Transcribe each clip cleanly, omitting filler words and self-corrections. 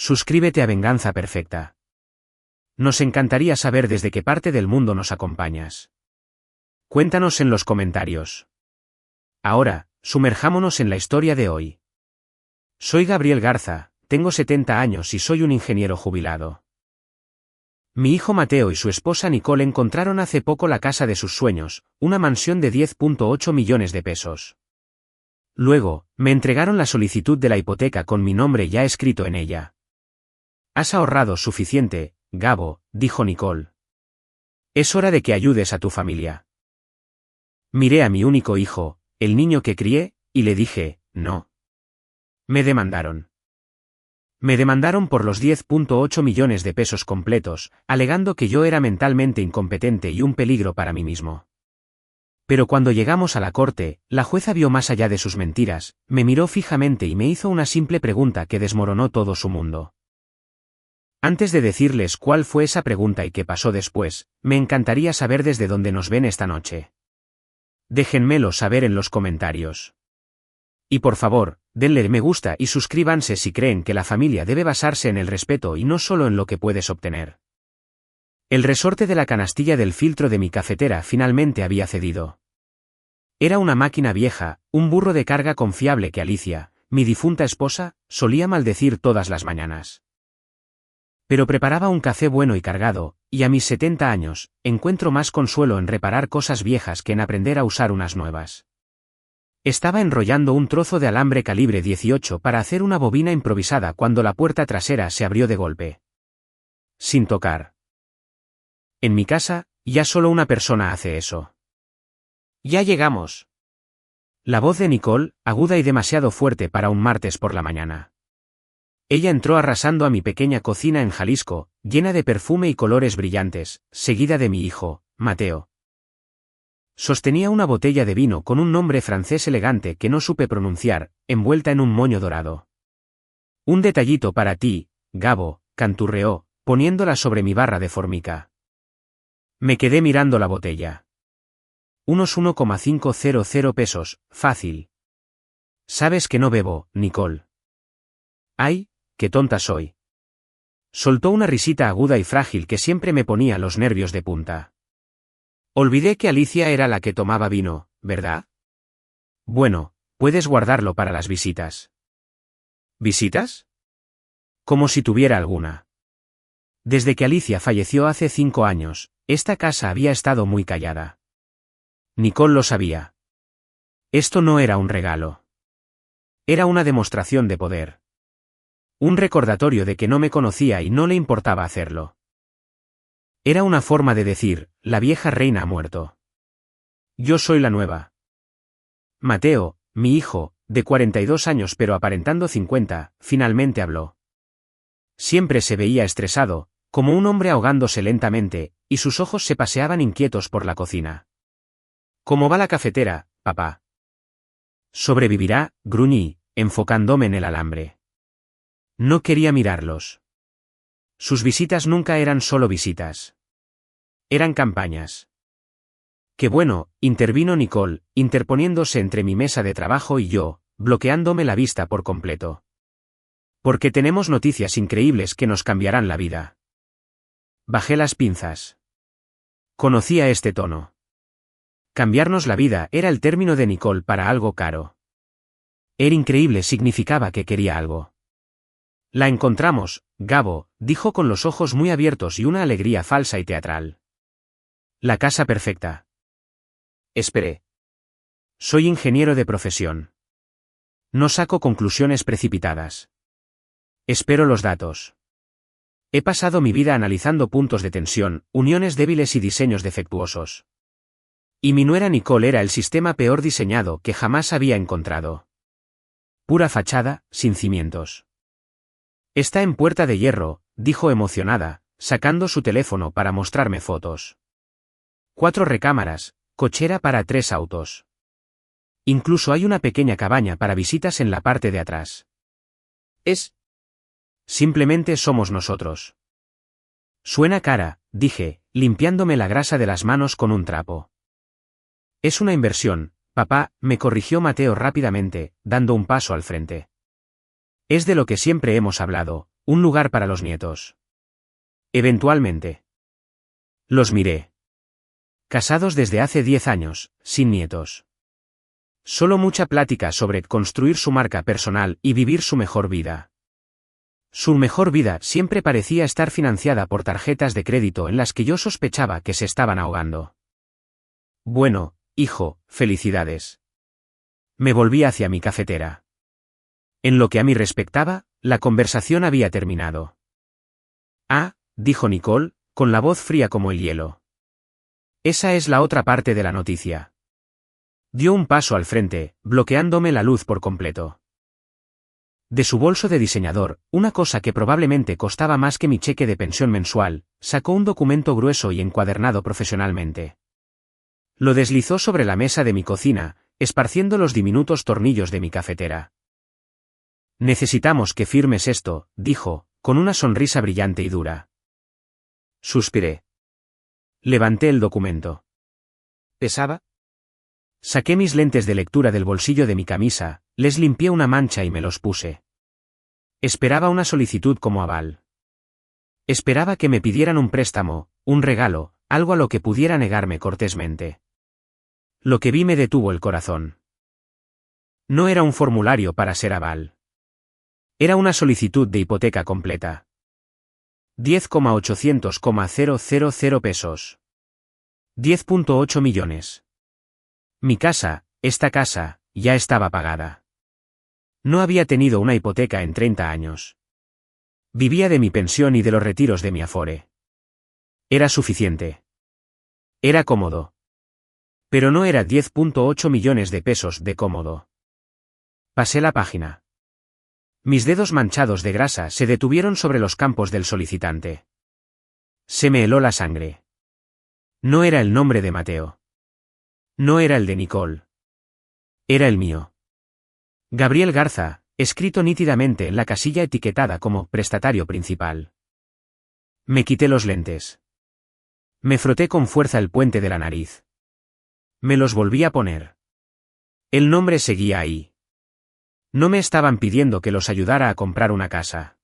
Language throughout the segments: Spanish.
Suscríbete a Venganza Perfecta. Nos encantaría saber desde qué parte del mundo nos acompañas. Cuéntanos en los comentarios. Ahora, sumerjámonos en la historia de hoy. Soy Gabriel Garza, tengo 70 años y soy un ingeniero jubilado. Mi hijo Mateo y su esposa Nicole encontraron hace poco la casa de sus sueños, una mansión de 10,8 millones de pesos. Luego, me entregaron la solicitud de la hipoteca con mi nombre ya escrito en ella. Has ahorrado suficiente, Gabo, dijo Nicole. Es hora de que ayudes a tu familia. Miré a mi único hijo, el niño que crié, y le dije, no. Me demandaron. Me demandaron por los 10,8 millones de pesos completos, alegando que yo era mentalmente incompetente y un peligro para mí mismo. Pero cuando llegamos a la corte, la jueza vio más allá de sus mentiras, me miró fijamente y me hizo una simple pregunta que desmoronó todo su mundo. Antes de decirles cuál fue esa pregunta y qué pasó después, me encantaría saber desde dónde nos ven esta noche. Déjenmelo saber en los comentarios. Y por favor, denle me gusta y suscríbanse si creen que la familia debe basarse en el respeto y no solo en lo que puedes obtener. El resorte de la canastilla del filtro de mi cafetera finalmente había cedido. Era una máquina vieja, un burro de carga confiable que Alicia, mi difunta esposa, solía maldecir todas las mañanas. Pero preparaba un café bueno y cargado, y a mis 70 años, encuentro más consuelo en reparar cosas viejas que en aprender a usar unas nuevas. Estaba enrollando un trozo de alambre calibre 18 para hacer una bobina improvisada cuando la puerta trasera se abrió de golpe. Sin tocar. En mi casa, ya solo una persona hace eso. Ya llegamos. La voz de Nicole, aguda y demasiado fuerte para un martes por la mañana. Ella entró arrasando a mi pequeña cocina en Jalisco, llena de perfume y colores brillantes, seguida de mi hijo, Mateo. Sostenía una botella de vino con un nombre francés elegante que no supe pronunciar, envuelta en un moño dorado. Un detallito para ti, Gabo, canturreó, poniéndola sobre mi barra de formica. Me quedé mirando la botella. Unos 1,500 pesos, fácil. Sabes que no bebo, Nicole. ¡Ay, qué tonta soy! Soltó una risita aguda y frágil que siempre me ponía los nervios de punta. Olvidé que Alicia era la que tomaba vino, ¿verdad? Bueno, puedes guardarlo para las visitas. ¿Visitas? Como si tuviera alguna. Desde que Alicia falleció hace 5 años, esta casa había estado muy callada. Nicole lo sabía. Esto no era un regalo. Era una demostración de poder. Un recordatorio de que no me conocía y no le importaba hacerlo. Era una forma de decir, la vieja reina ha muerto. Yo soy la nueva. Mateo, mi hijo, de 42 años pero aparentando 50, finalmente habló. Siempre se veía estresado, como un hombre ahogándose lentamente, y sus ojos se paseaban inquietos por la cocina. ¿Cómo va la cafetera, papá? Sobrevivirá, gruñí, enfocándome en el alambre. No quería mirarlos. Sus visitas nunca eran solo visitas. Eran campañas. Qué bueno, intervino Nicole, interponiéndose entre mi mesa de trabajo y yo, bloqueándome la vista por completo. Porque tenemos noticias increíbles que nos cambiarán la vida. Bajé las pinzas. Conocía este tono. Cambiarnos la vida era el término de Nicole para algo caro. Era increíble significaba que quería algo. La encontramos, Gabo, dijo con los ojos muy abiertos y una alegría falsa y teatral. La casa perfecta. Esperé. Soy ingeniero de profesión. No saco conclusiones precipitadas. Espero los datos. He pasado mi vida analizando puntos de tensión, uniones débiles y diseños defectuosos. Y mi nuera Nicole era el sistema peor diseñado que jamás había encontrado. Pura fachada, sin cimientos. Está en Puerta de Hierro, dijo emocionada, sacando su teléfono para mostrarme fotos. 4 recámaras, cochera para 3 autos. Incluso hay una pequeña cabaña para visitas en la parte de atrás. Simplemente somos nosotros. Suena cara, dije, limpiándome la grasa de las manos con un trapo. Es una inversión, papá, me corrigió Mateo rápidamente, dando un paso al frente. Es de lo que siempre hemos hablado, Un lugar para los nietos. Eventualmente. Los miré. Casados desde hace 10 años, sin nietos. Solo mucha plática sobre construir su marca personal y vivir su mejor vida. Su mejor vida siempre parecía estar financiada por tarjetas de crédito en las que yo sospechaba que se estaban ahogando. Bueno, hijo, felicidades. Me volví hacia mi cafetera. En lo que a mí respectaba, la conversación había terminado. Ah, dijo Nicole, con la voz fría como el hielo. Esa es la otra parte de la noticia. Dio un paso al frente, bloqueándome la luz por completo. De su bolso de diseñador, una cosa que probablemente costaba más que mi cheque de pensión mensual, sacó un documento grueso y encuadernado profesionalmente. Lo deslizó sobre la mesa de mi cocina, esparciendo los diminutos tornillos de mi cafetera. Necesitamos que firmes esto, dijo, con una sonrisa brillante y dura. Suspiré. Levanté el documento. ¿Pesaba? Saqué mis lentes de lectura del bolsillo de mi camisa, les limpié una mancha y me los puse. Esperaba una solicitud como aval. Esperaba que me pidieran un préstamo, un regalo, algo a lo que pudiera negarme cortésmente. Lo que vi me detuvo el corazón. No era un formulario para ser aval. Era una solicitud de hipoteca completa. 10,800,000 pesos. 10,8 millones. Mi casa, esta casa, ya estaba pagada. No había tenido una hipoteca en 30 años. Vivía de mi pensión y de los retiros de mi Afore. Era suficiente. Era cómodo. Pero no era 10,8 millones de pesos de cómodo. Pasé la página. Mis dedos manchados de grasa se detuvieron sobre los campos del solicitante. Se me heló la sangre. No era el nombre de Mateo. No era el de Nicole. Era el mío. Gabriel Garza, escrito nítidamente en la casilla etiquetada como prestatario principal. Me quité los lentes. Me froté con fuerza el puente de la nariz. Me los volví a poner. El nombre seguía ahí. No me estaban pidiendo que los ayudara a comprar una casa.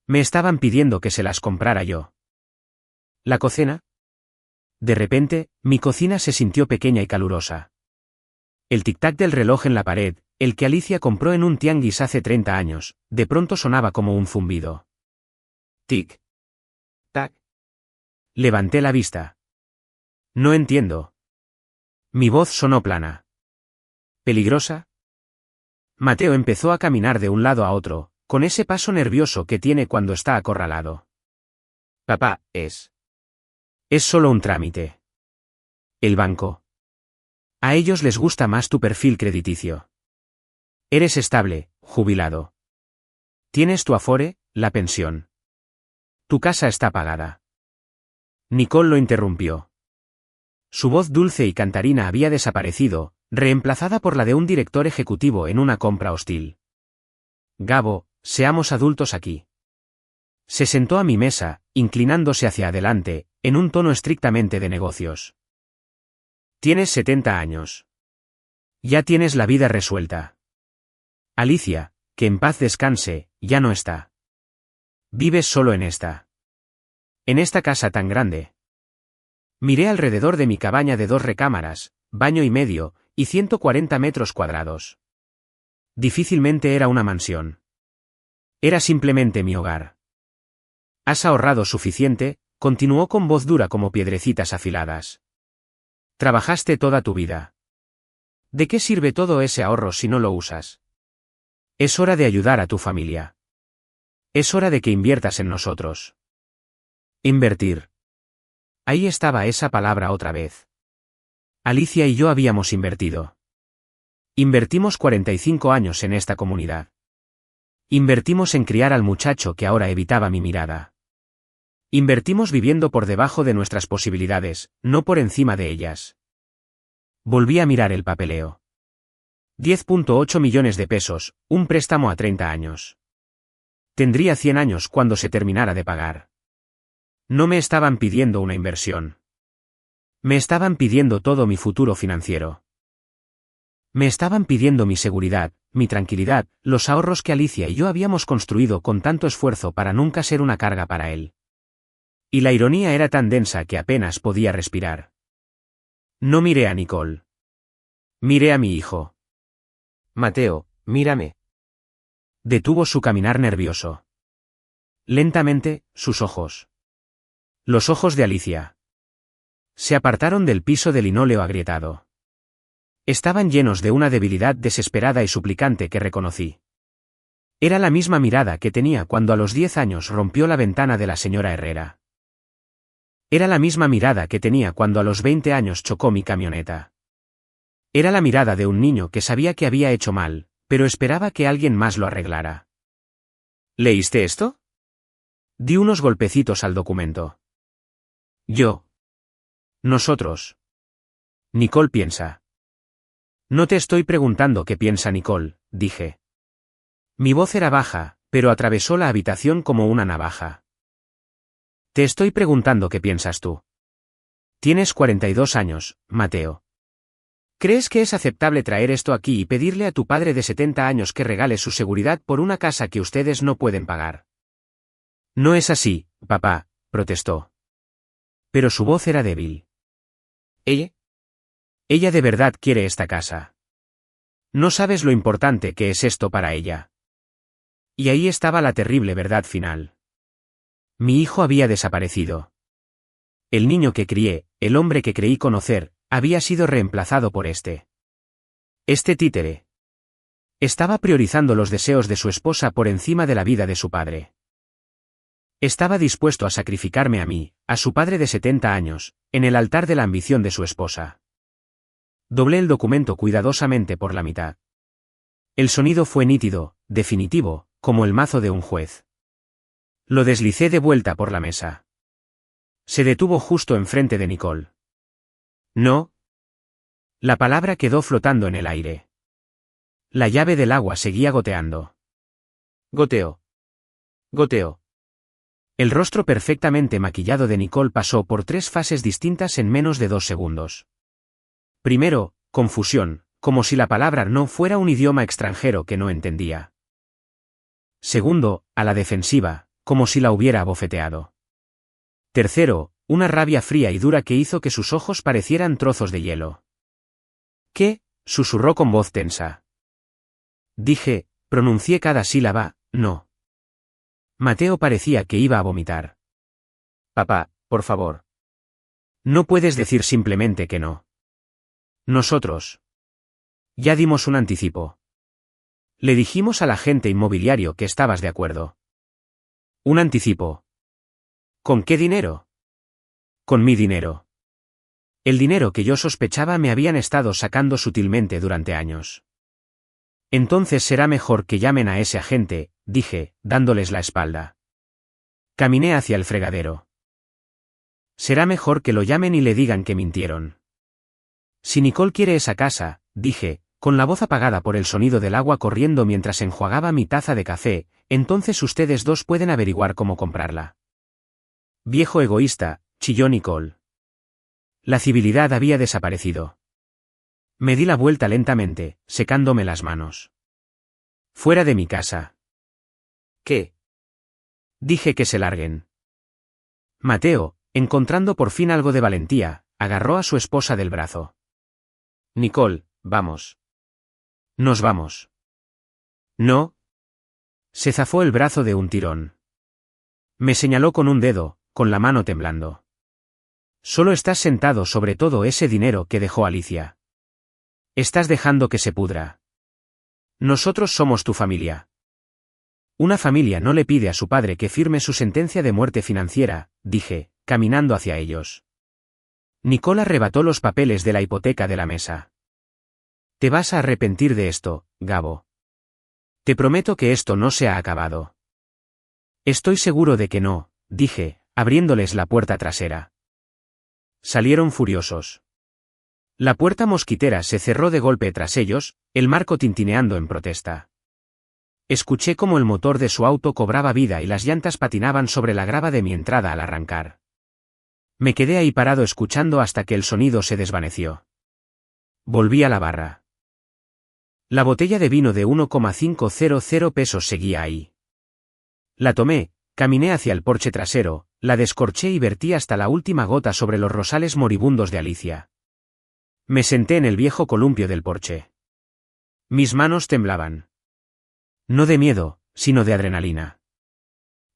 Me estaban pidiendo que se las comprara yo. ¿La cocina? De repente, mi cocina se sintió pequeña y calurosa. El tic-tac del reloj en la pared, el que Alicia compró en un tianguis hace 30 años, de pronto sonaba como un zumbido. Tic. Tac. Levanté la vista. No entiendo. Mi voz sonó plana. ¿Peligrosa? Mateo empezó a caminar de un lado a otro, con ese paso nervioso que tiene cuando está acorralado. Papá, es solo un trámite. El banco. A ellos les gusta más tu perfil crediticio. Eres estable, jubilado. Tienes tu Afore, la pensión. Tu casa está pagada. Nicole lo interrumpió. Su voz dulce y cantarina había desaparecido, reemplazada por la de un director ejecutivo en una compra hostil. Gabo, seamos adultos aquí. Se sentó a mi mesa, inclinándose hacia adelante, en un tono estrictamente de negocios. Tienes 70 años. Ya tienes la vida resuelta. Alicia, que en paz descanse, ya no está. Vives solo en esta. En esta casa tan grande. Miré alrededor de mi cabaña de 2 recámaras, baño y medio, y 140 metros cuadrados. Difícilmente era una mansión. Era simplemente mi hogar. Has ahorrado suficiente, continuó con voz dura como piedrecitas afiladas. Trabajaste toda tu vida. ¿De qué sirve todo ese ahorro si no lo usas? Es hora de ayudar a tu familia. Es hora de que inviertas en nosotros. Invertir. Ahí estaba esa palabra otra vez. Alicia y yo habíamos invertido. Invertimos 45 años en esta comunidad. Invertimos en criar al muchacho que ahora evitaba mi mirada. Invertimos viviendo por debajo de nuestras posibilidades, no por encima de ellas. Volví a mirar el papeleo. 10,8 millones de pesos, un préstamo a 30 años. Tendría 100 años cuando se terminara de pagar. No me estaban pidiendo una inversión. Me estaban pidiendo todo mi futuro financiero. Me estaban pidiendo mi seguridad, mi tranquilidad, los ahorros que Alicia y yo habíamos construido con tanto esfuerzo para nunca ser una carga para él. Y la ironía era tan densa que apenas podía respirar. No miré a Nicole. Miré a mi hijo. Mateo, mírame. Detuvo su caminar nervioso. Lentamente, sus ojos. Los ojos de Alicia. Se apartaron del piso de linóleo agrietado. Estaban llenos de una debilidad desesperada y suplicante que reconocí. Era la misma mirada que tenía cuando a los 10 años rompió la ventana de la señora Herrera. Era la misma mirada que tenía cuando a los 20 años chocó mi camioneta. Era la mirada de un niño que sabía que había hecho mal, pero esperaba que alguien más lo arreglara. ¿Leíste esto? Di unos golpecitos al documento. Yo. Nosotros. Nicole piensa. No te estoy preguntando qué piensa Nicole, dije. Mi voz era baja, pero atravesó la habitación como una navaja. Te estoy preguntando qué piensas tú. Tienes 42 años, Mateo. ¿Crees que es aceptable traer esto aquí y pedirle a tu padre de 70 años que regale su seguridad por una casa que ustedes no pueden pagar? No es así, papá, protestó. Pero su voz era débil. ¿Ella? Ella de verdad quiere esta casa. No sabes lo importante que es esto para ella. Y ahí estaba la terrible verdad final. Mi hijo había desaparecido. El niño que crié, el hombre que creí conocer, había sido reemplazado por este. Este títere. Estaba priorizando los deseos de su esposa por encima de la vida de su padre. Estaba dispuesto a sacrificarme a mí, a su padre de 70 años, en el altar de la ambición de su esposa. Doblé el documento cuidadosamente por la mitad. El sonido fue nítido, definitivo, como el mazo de un juez. Lo deslicé de vuelta por la mesa. Se detuvo justo enfrente de Nicole. No. La palabra quedó flotando en el aire. La llave del agua seguía goteando. Goteo. Goteo. El rostro perfectamente maquillado de Nicole pasó por 3 fases distintas en menos de 2 segundos. Primero, confusión, como si la palabra no fuera un idioma extranjero que no entendía. Segundo, a la defensiva, como si la hubiera abofeteado. Tercero, una rabia fría y dura que hizo que sus ojos parecieran trozos de hielo. ¿Qué? Susurró con voz tensa. Dije, pronuncié cada sílaba, no. Mateo parecía que iba a vomitar. Papá, por favor. No puedes decir simplemente que no. Nosotros. Ya dimos un anticipo. Le dijimos al agente inmobiliario que estabas de acuerdo. Un anticipo. ¿Con qué dinero? Con mi dinero. El dinero que yo sospechaba me habían estado sacando sutilmente durante años. Entonces será mejor que llamen a ese agente, dije, dándoles la espalda. Caminé hacia el fregadero. Será mejor que lo llamen y le digan que mintieron. Si Nicole quiere esa casa, dije, con la voz apagada por el sonido del agua corriendo mientras enjuagaba mi taza de café, entonces ustedes dos pueden averiguar cómo comprarla. Viejo egoísta, chilló Nicole. La civilidad había desaparecido. Me di la vuelta lentamente, secándome las manos. Fuera de mi casa. ¿Qué? Dije que se larguen. Mateo, encontrando por fin algo de valentía, agarró a su esposa del brazo. Nicole, vamos. Nos vamos. No. Se zafó el brazo de un tirón. Me señaló con un dedo, con la mano temblando. Solo estás sentado sobre todo ese dinero que dejó Alicia. Estás dejando que se pudra. Nosotros somos tu familia. Una familia no le pide a su padre que firme su sentencia de muerte financiera, dije, caminando hacia ellos. Nicole arrebató los papeles de la hipoteca de la mesa. Te vas a arrepentir de esto, Gabo. Te prometo que esto no se ha acabado. Estoy seguro de que no, dije, abriéndoles la puerta trasera. Salieron furiosos. La puerta mosquitera se cerró de golpe tras ellos, el marco tintineando en protesta. Escuché cómo el motor de su auto cobraba vida y las llantas patinaban sobre la grava de mi entrada al arrancar. Me quedé ahí parado escuchando hasta que el sonido se desvaneció. Volví a la barra. La botella de vino de 1,500 pesos seguía ahí. La tomé, caminé hacia el porche trasero, la descorché y vertí hasta la última gota sobre los rosales moribundos de Alicia. Me senté en el viejo columpio del porche. Mis manos temblaban. No de miedo, sino de adrenalina.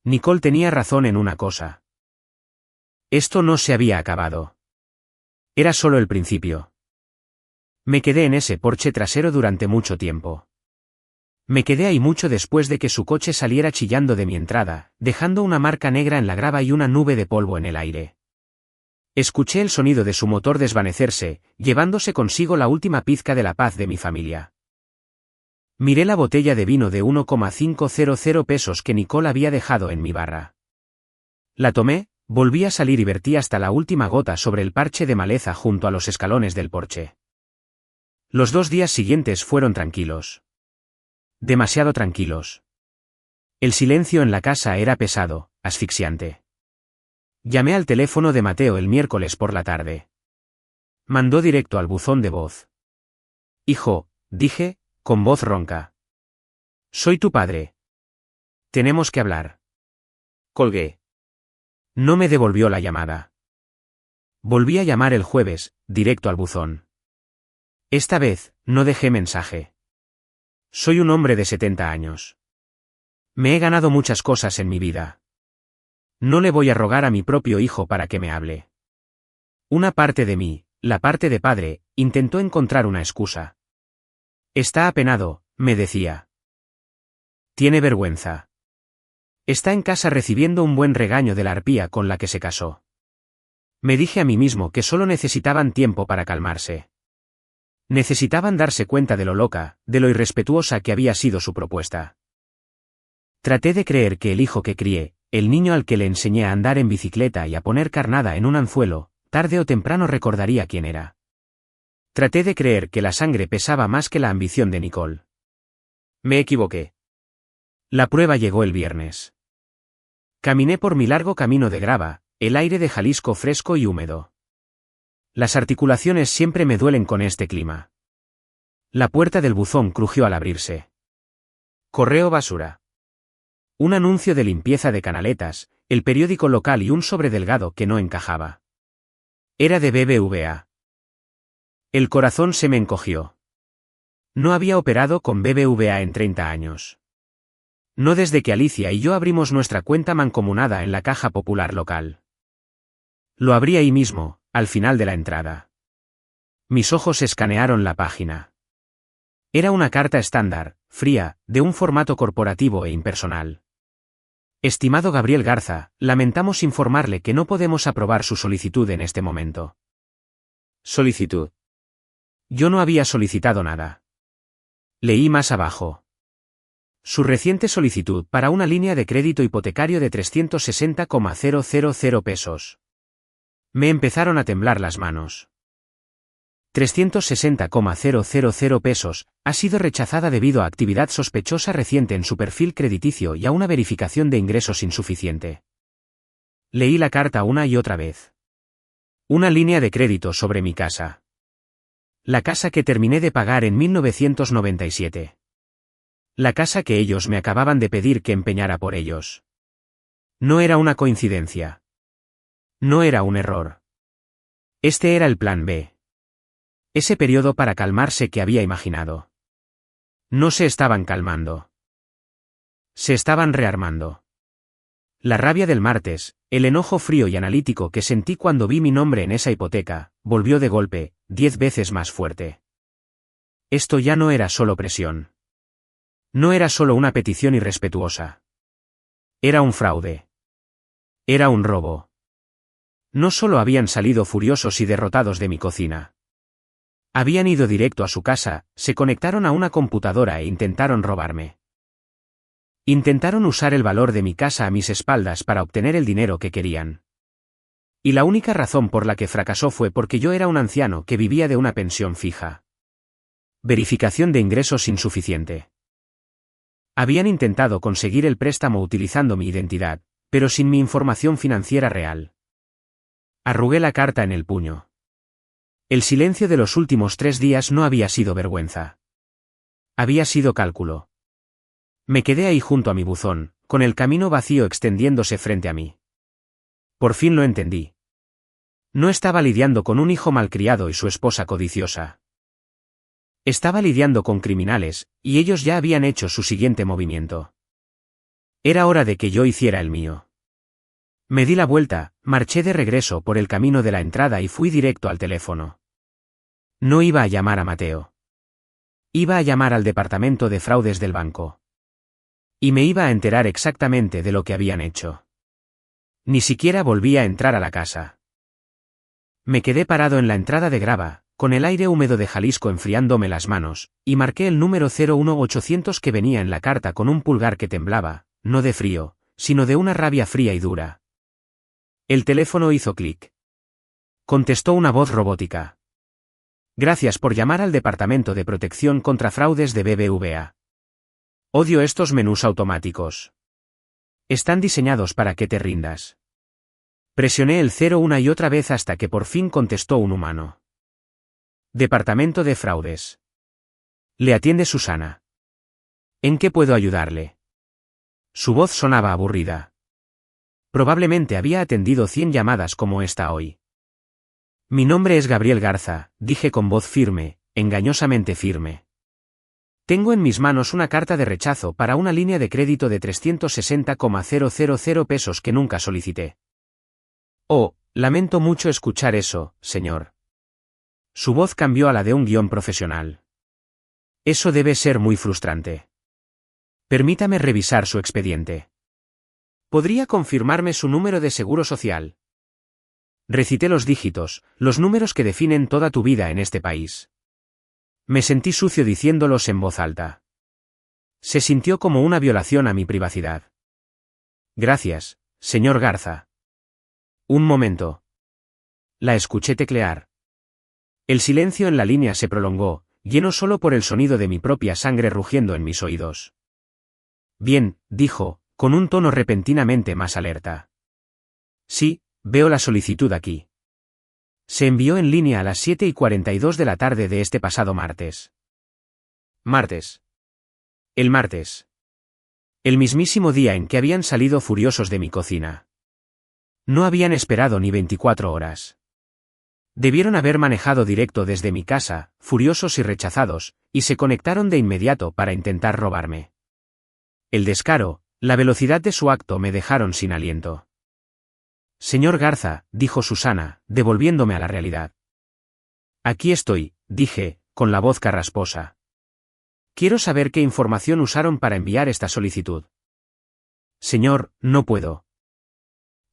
Nicole tenía razón en una cosa. Esto no se había acabado. Era solo el principio. Me quedé en ese porche trasero durante mucho tiempo. Me quedé ahí mucho después de que su coche saliera chillando de mi entrada, dejando una marca negra en la grava y una nube de polvo en el aire. Escuché el sonido de su motor desvanecerse, llevándose consigo la última pizca de la paz de mi familia. Miré la botella de vino de 1,500 pesos que Nicole había dejado en mi barra. La tomé, volví a salir y vertí hasta la última gota sobre el parche de maleza junto a los escalones del porche. Los 2 días siguientes fueron tranquilos. Demasiado tranquilos. El silencio en la casa era pesado, asfixiante. Llamé al teléfono de Mateo el miércoles por la tarde. Mandó directo al buzón de voz. Hijo, dije, con voz ronca. Soy tu padre. Tenemos que hablar. Colgué. No me devolvió la llamada. Volví a llamar el jueves, directo al buzón. Esta vez, no dejé mensaje. Soy un hombre de 70 años. Me he ganado muchas cosas en mi vida. No le voy a rogar a mi propio hijo para que me hable. Una parte de mí, la parte de padre, intentó encontrar una excusa. Está apenado, me decía. Tiene vergüenza. Está en casa recibiendo un buen regaño de la arpía con la que se casó. Me dije a mí mismo que solo necesitaban tiempo para calmarse. Necesitaban darse cuenta de lo loca, de lo irrespetuosa que había sido su propuesta. Traté de creer que el hijo que crié, el niño al que le enseñé a andar en bicicleta y a poner carnada en un anzuelo, tarde o temprano recordaría quién era. Traté de creer que la sangre pesaba más que la ambición de Nicole. Me equivoqué. La prueba llegó el viernes. Caminé por mi largo camino de grava, el aire de Jalisco fresco y húmedo. Las articulaciones siempre me duelen con este clima. La puerta del buzón crujió al abrirse. Correo basura. Un anuncio de limpieza de canaletas, el periódico local y un sobre delgado que no encajaba. Era de BBVA. El corazón se me encogió. No había operado con BBVA en 30 años. No desde que Alicia y yo abrimos nuestra cuenta mancomunada en la caja popular local. Lo abrí ahí mismo, al final de la entrada. Mis ojos escanearon la página. Era una carta estándar, fría, de un formato corporativo e impersonal. Estimado Gabriel Garza, lamentamos informarle que no podemos aprobar su solicitud en este momento. Solicitud. Yo no había solicitado nada. Leí más abajo. Su reciente solicitud para una línea de crédito hipotecario de 360,000 pesos. Me empezaron a temblar las manos. 360,000 pesos, ha sido rechazada debido a actividad sospechosa reciente en su perfil crediticio y a una verificación de ingresos insuficiente. Leí la carta una y otra vez. Una línea de crédito sobre mi casa. La casa que terminé de pagar en 1997. La casa que ellos me acababan de pedir que empeñara por ellos. No era una coincidencia. No era un error. Este era el plan B. Ese periodo para calmarse que había imaginado. No se estaban calmando. Se estaban rearmando. La rabia del martes, el enojo frío y analítico que sentí cuando vi mi nombre en esa hipoteca, volvió de golpe, 10 veces más fuerte. Esto ya no era solo presión. No era solo una petición irrespetuosa. Era un fraude. Era un robo. No solo habían salido furiosos y derrotados de mi cocina. Habían ido directo a su casa, se conectaron a una computadora e intentaron robarme. Intentaron usar el valor de mi casa a mis espaldas para obtener el dinero que querían. Y la única razón por la que fracasó fue porque yo era un anciano que vivía de una pensión fija. Verificación de ingresos insuficiente. Habían intentado conseguir el préstamo utilizando mi identidad, pero sin mi información financiera real. Arrugué la carta en el puño. El silencio de los últimos 3 días no había sido vergüenza. Había sido cálculo. Me quedé ahí junto a mi buzón, con el camino vacío extendiéndose frente a mí. Por fin lo entendí. No estaba lidiando con un hijo malcriado y su esposa codiciosa. Estaba lidiando con criminales, y ellos ya habían hecho su siguiente movimiento. Era hora de que yo hiciera el mío. Me di la vuelta, marché de regreso por el camino de la entrada y fui directo al teléfono. No iba a llamar a Mateo. Iba a llamar al departamento de fraudes del banco. Y me iba a enterar exactamente de lo que habían hecho. Ni siquiera volví a entrar a la casa. Me quedé parado en la entrada de grava, con el aire húmedo de Jalisco enfriándome las manos, y marqué el número 01800 que venía en la carta con un pulgar que temblaba, no de frío, sino de una rabia fría y dura. El teléfono hizo clic. Contestó una voz robótica. Gracias por llamar al Departamento de Protección contra Fraudes de BBVA. Odio estos menús automáticos. Están diseñados para que te rindas. Presioné el 0 una y otra vez hasta que por fin contestó un humano. Departamento de Fraudes. Le atiende Susana. ¿En qué puedo ayudarle? Su voz sonaba aburrida. Probablemente había atendido 100 llamadas como esta hoy. Mi nombre es Gabriel Garza, dije con voz firme, engañosamente firme. Tengo en mis manos una carta de rechazo para una línea de crédito de 360,000 pesos que nunca solicité. Oh, lamento mucho escuchar eso, señor. Su voz cambió a la de un guión profesional. Eso debe ser muy frustrante. Permítame revisar su expediente. ¿Podría confirmarme su número de seguro social? Recité los dígitos, los números que definen toda tu vida en este país. Me sentí sucio diciéndolos en voz alta. Se sintió como una violación a mi privacidad. Gracias, señor Garza. Un momento. La escuché teclear. El silencio en la línea se prolongó, lleno solo por el sonido de mi propia sangre rugiendo en mis oídos. Bien, dijo, con un tono repentinamente más alerta. Sí, veo la solicitud aquí. Se envió en línea a las 7:42 de la tarde de este pasado martes. Martes. El martes. El mismísimo día en que habían salido furiosos de mi cocina. No habían esperado ni 24 horas. Debieron haber manejado directo desde mi casa, furiosos y rechazados, y se conectaron de inmediato para intentar robarme. El descaro, la velocidad de su acto me dejaron sin aliento. Señor Garza, dijo Susana, devolviéndome a la realidad. Aquí estoy, dije, con la voz carrasposa. Quiero saber qué información usaron para enviar esta solicitud. Señor, no puedo.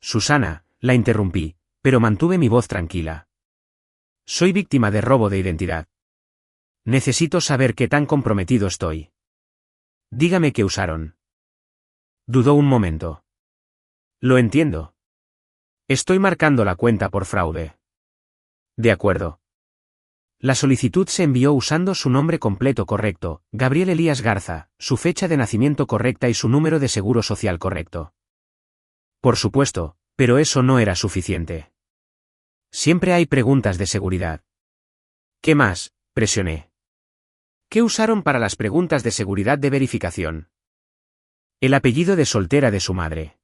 Susana, la interrumpí, pero mantuve mi voz tranquila. Soy víctima de robo de identidad. Necesito saber qué tan comprometido estoy. Dígame qué usaron. Dudó un momento. Lo entiendo. Estoy marcando la cuenta por fraude. De acuerdo. La solicitud se envió usando su nombre completo correcto, Gabriel Elías Garza, su fecha de nacimiento correcta y su número de seguro social correcto. Por supuesto, pero eso no era suficiente. Siempre hay preguntas de seguridad. ¿Qué más? Presioné. ¿Qué usaron para las preguntas de seguridad de verificación? El apellido de soltera de su madre.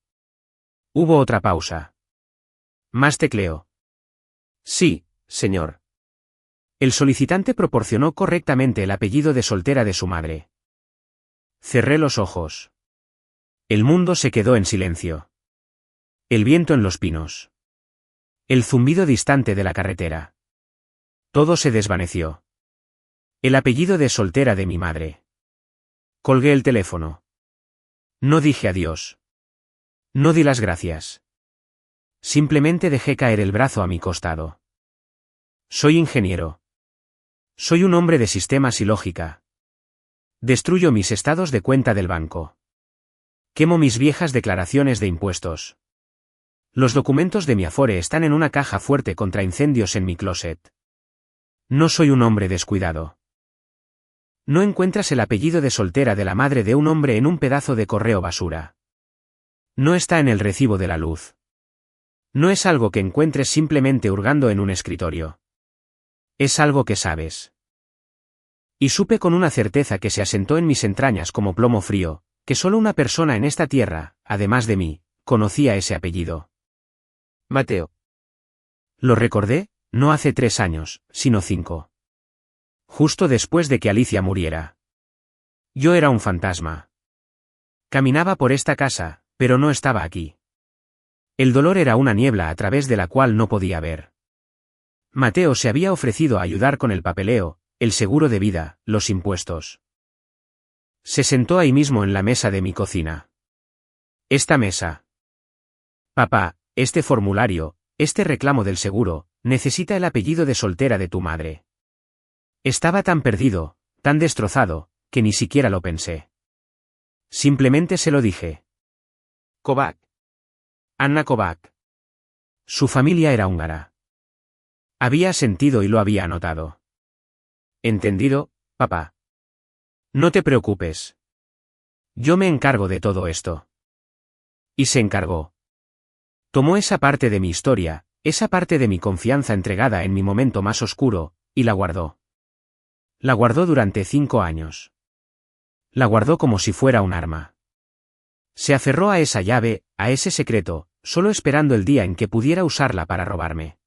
Hubo otra pausa. Más tecleo. Sí, señor. El solicitante proporcionó correctamente el apellido de soltera de su madre. Cerré los ojos. El mundo se quedó en silencio. El viento en los pinos. El zumbido distante de la carretera. Todo se desvaneció. El apellido de soltera de mi madre. Colgué el teléfono. No dije adiós. No di las gracias. Simplemente dejé caer el brazo a mi costado. Soy ingeniero. Soy un hombre de sistemas y lógica. Destruyo mis estados de cuenta del banco. Quemo mis viejas declaraciones de impuestos. Los documentos de mi Afore están en una caja fuerte contra incendios en mi closet. No soy un hombre descuidado. No encuentras el apellido de soltera de la madre de un hombre en un pedazo de correo basura. No está en el recibo de la luz. No es algo que encuentres simplemente hurgando en un escritorio. Es algo que sabes. Y supe con una certeza que se asentó en mis entrañas como plomo frío, que solo una persona en esta tierra, además de mí, conocía ese apellido. Mateo. Lo recordé, no hace 3 años, sino 5. Justo después de que Alicia muriera. Yo era un fantasma. Caminaba por esta casa, pero no estaba aquí. El dolor era una niebla a través de la cual no podía ver. Mateo se había ofrecido a ayudar con el papeleo, el seguro de vida, los impuestos. Se sentó ahí mismo en la mesa de mi cocina. Esta mesa. Papá, este formulario, este reclamo del seguro, necesita el apellido de soltera de tu madre. Estaba tan perdido, tan destrozado, que ni siquiera lo pensé. Simplemente se lo dije. Kovac. Anna Kovac. Su familia era húngara. Había sentido y lo había anotado. ¿Entendido, papá? No te preocupes. Yo me encargo de todo esto. Y se encargó. Tomó esa parte de mi historia, esa parte de mi confianza entregada en mi momento más oscuro, y la guardó. La guardó durante 5 años. La guardó como si fuera un arma. Se aferró a esa llave, a ese secreto, solo esperando el día en que pudiera usarla para robarme.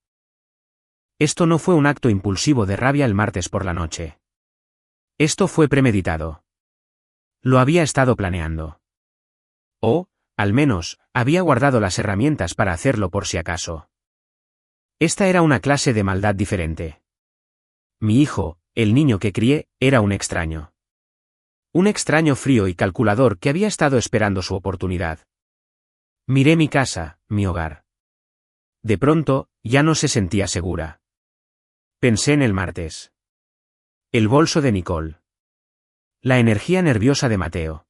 Esto no fue un acto impulsivo de rabia el martes por la noche. Esto fue premeditado. Lo había estado planeando. O, al menos, había guardado las herramientas para hacerlo por si acaso. Esta era una clase de maldad diferente. Mi hijo, el niño que crié, era un extraño. Un extraño frío y calculador que había estado esperando su oportunidad. Miré mi casa, mi hogar. De pronto, ya no se sentía segura. Pensé en el martes. El bolso de Nicole. La energía nerviosa de Mateo.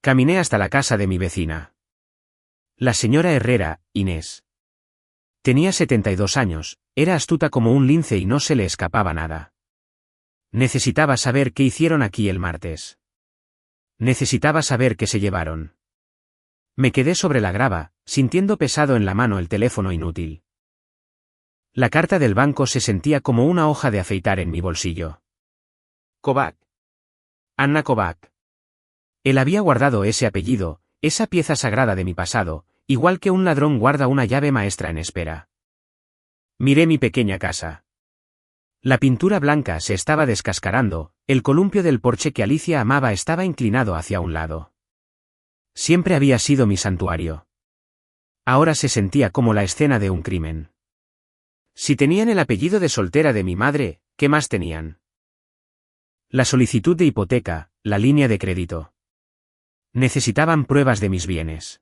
Caminé hasta la casa de mi vecina. La señora Herrera, Inés. Tenía 72 años, era astuta como un lince y no se le escapaba nada. Necesitaba saber qué hicieron aquí el martes. Necesitaba saber qué se llevaron. Me quedé sobre la grava, sintiendo pesado en la mano el teléfono inútil. La carta del banco se sentía como una hoja de afeitar en mi bolsillo. Kovac. Anna Kovac. Él había guardado ese apellido, esa pieza sagrada de mi pasado, igual que un ladrón guarda una llave maestra en espera. Miré mi pequeña casa. La pintura blanca se estaba descascarando, el columpio del porche que Alicia amaba estaba inclinado hacia un lado. Siempre había sido mi santuario. Ahora se sentía como la escena de un crimen. Si tenían el apellido de soltera de mi madre, ¿qué más tenían? La solicitud de hipoteca, la línea de crédito. Necesitaban pruebas de mis bienes.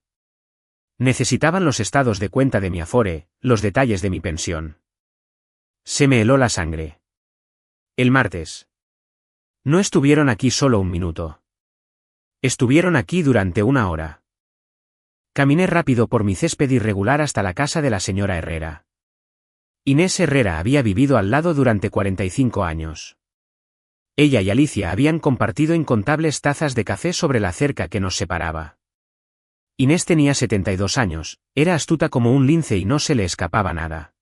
Necesitaban los estados de cuenta de mi Afore, los detalles de mi pensión. Se me heló la sangre. El martes. No estuvieron aquí solo un minuto. Estuvieron aquí durante 1 hora. Caminé rápido por mi césped irregular hasta la casa de la señora Herrera. Inés Herrera había vivido al lado durante 45 años. Ella y Alicia habían compartido incontables tazas de café sobre la cerca que nos separaba. Inés tenía 72 años, era astuta como un lince y no se le escapaba nada.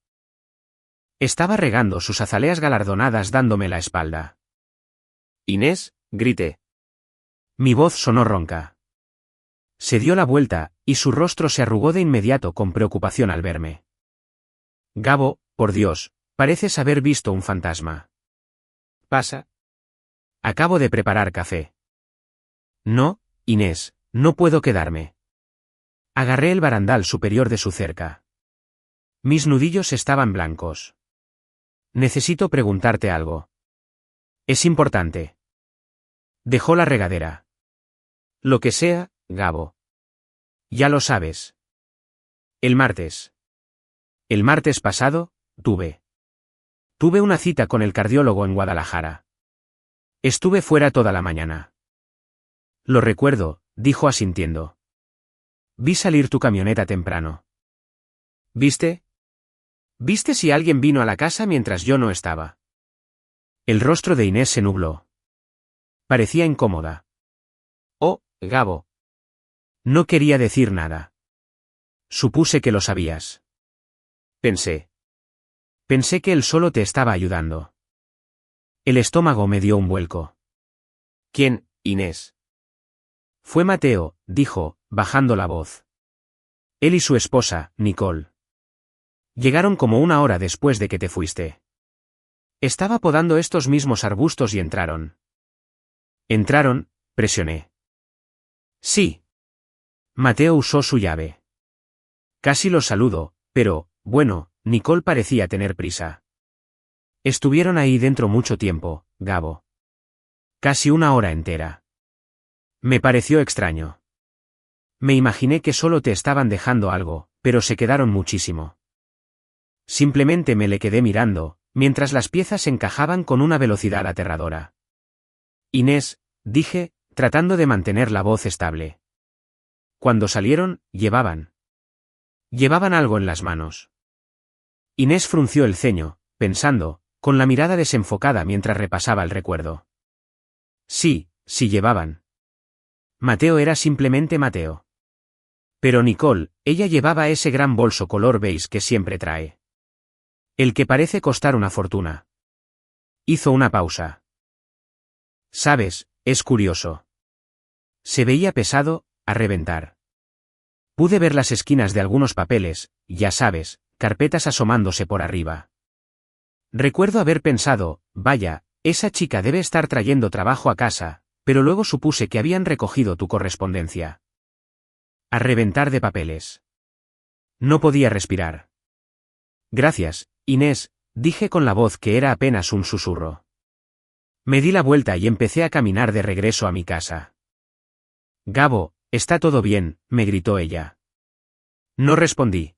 Estaba regando sus azaleas galardonadas dándome la espalda. Inés, grité. Mi voz sonó ronca. Se dio la vuelta, y su rostro se arrugó de inmediato con preocupación al verme. Gabo, por Dios, pareces haber visto un fantasma. Pasa. Acabo de preparar café. No, Inés, no puedo quedarme. Agarré el barandal superior de su cerca. Mis nudillos estaban blancos. Necesito preguntarte algo. Es importante. Dejó la regadera. Lo que sea, Gabo. Ya lo sabes. El martes. El martes pasado, tuve una cita con el cardiólogo en Guadalajara. Estuve fuera toda la mañana. Lo recuerdo, dijo asintiendo. Vi salir tu camioneta temprano. ¿Viste? ¿Viste si alguien vino a la casa mientras yo no estaba? El rostro de Inés se nubló. Parecía incómoda. Oh, Gabo. No quería decir nada. Supuse que lo sabías. Pensé que él solo te estaba ayudando. El estómago me dio un vuelco. ¿Quién, Inés? Fue Mateo, dijo, bajando la voz. Él y su esposa, Nicole. Llegaron como 1 hora después de que te fuiste. Estaba podando estos mismos arbustos y entraron. ¿Entraron? Presioné. Sí. Mateo usó su llave. Casi los saludo, pero, bueno, Nicole parecía tener prisa. Estuvieron ahí dentro mucho tiempo, Gabo. Casi 1 hora entera. Me pareció extraño. Me imaginé que solo te estaban dejando algo, pero se quedaron muchísimo. Simplemente me le quedé mirando, mientras las piezas encajaban con una velocidad aterradora. Inés, dije, tratando de mantener la voz estable. Cuando salieron, llevaban algo en las manos. Inés frunció el ceño, pensando, con la mirada desenfocada mientras repasaba el recuerdo. Sí llevaban. Mateo era simplemente Mateo. Pero Nicole, ella llevaba ese gran bolso color beige que siempre trae. El que parece costar una fortuna. Hizo una pausa. Sabes, es curioso. Se veía pesado, a reventar. Pude ver las esquinas de algunos papeles, ya sabes, carpetas asomándose por arriba. Recuerdo haber pensado, vaya, esa chica debe estar trayendo trabajo a casa, pero luego supuse que habían recogido tu correspondencia. A reventar de papeles. No podía respirar. Gracias, Inés, dije con la voz que era apenas un susurro. Me di la vuelta y empecé a caminar de regreso a mi casa. Gabo, está todo bien, me gritó ella. No respondí.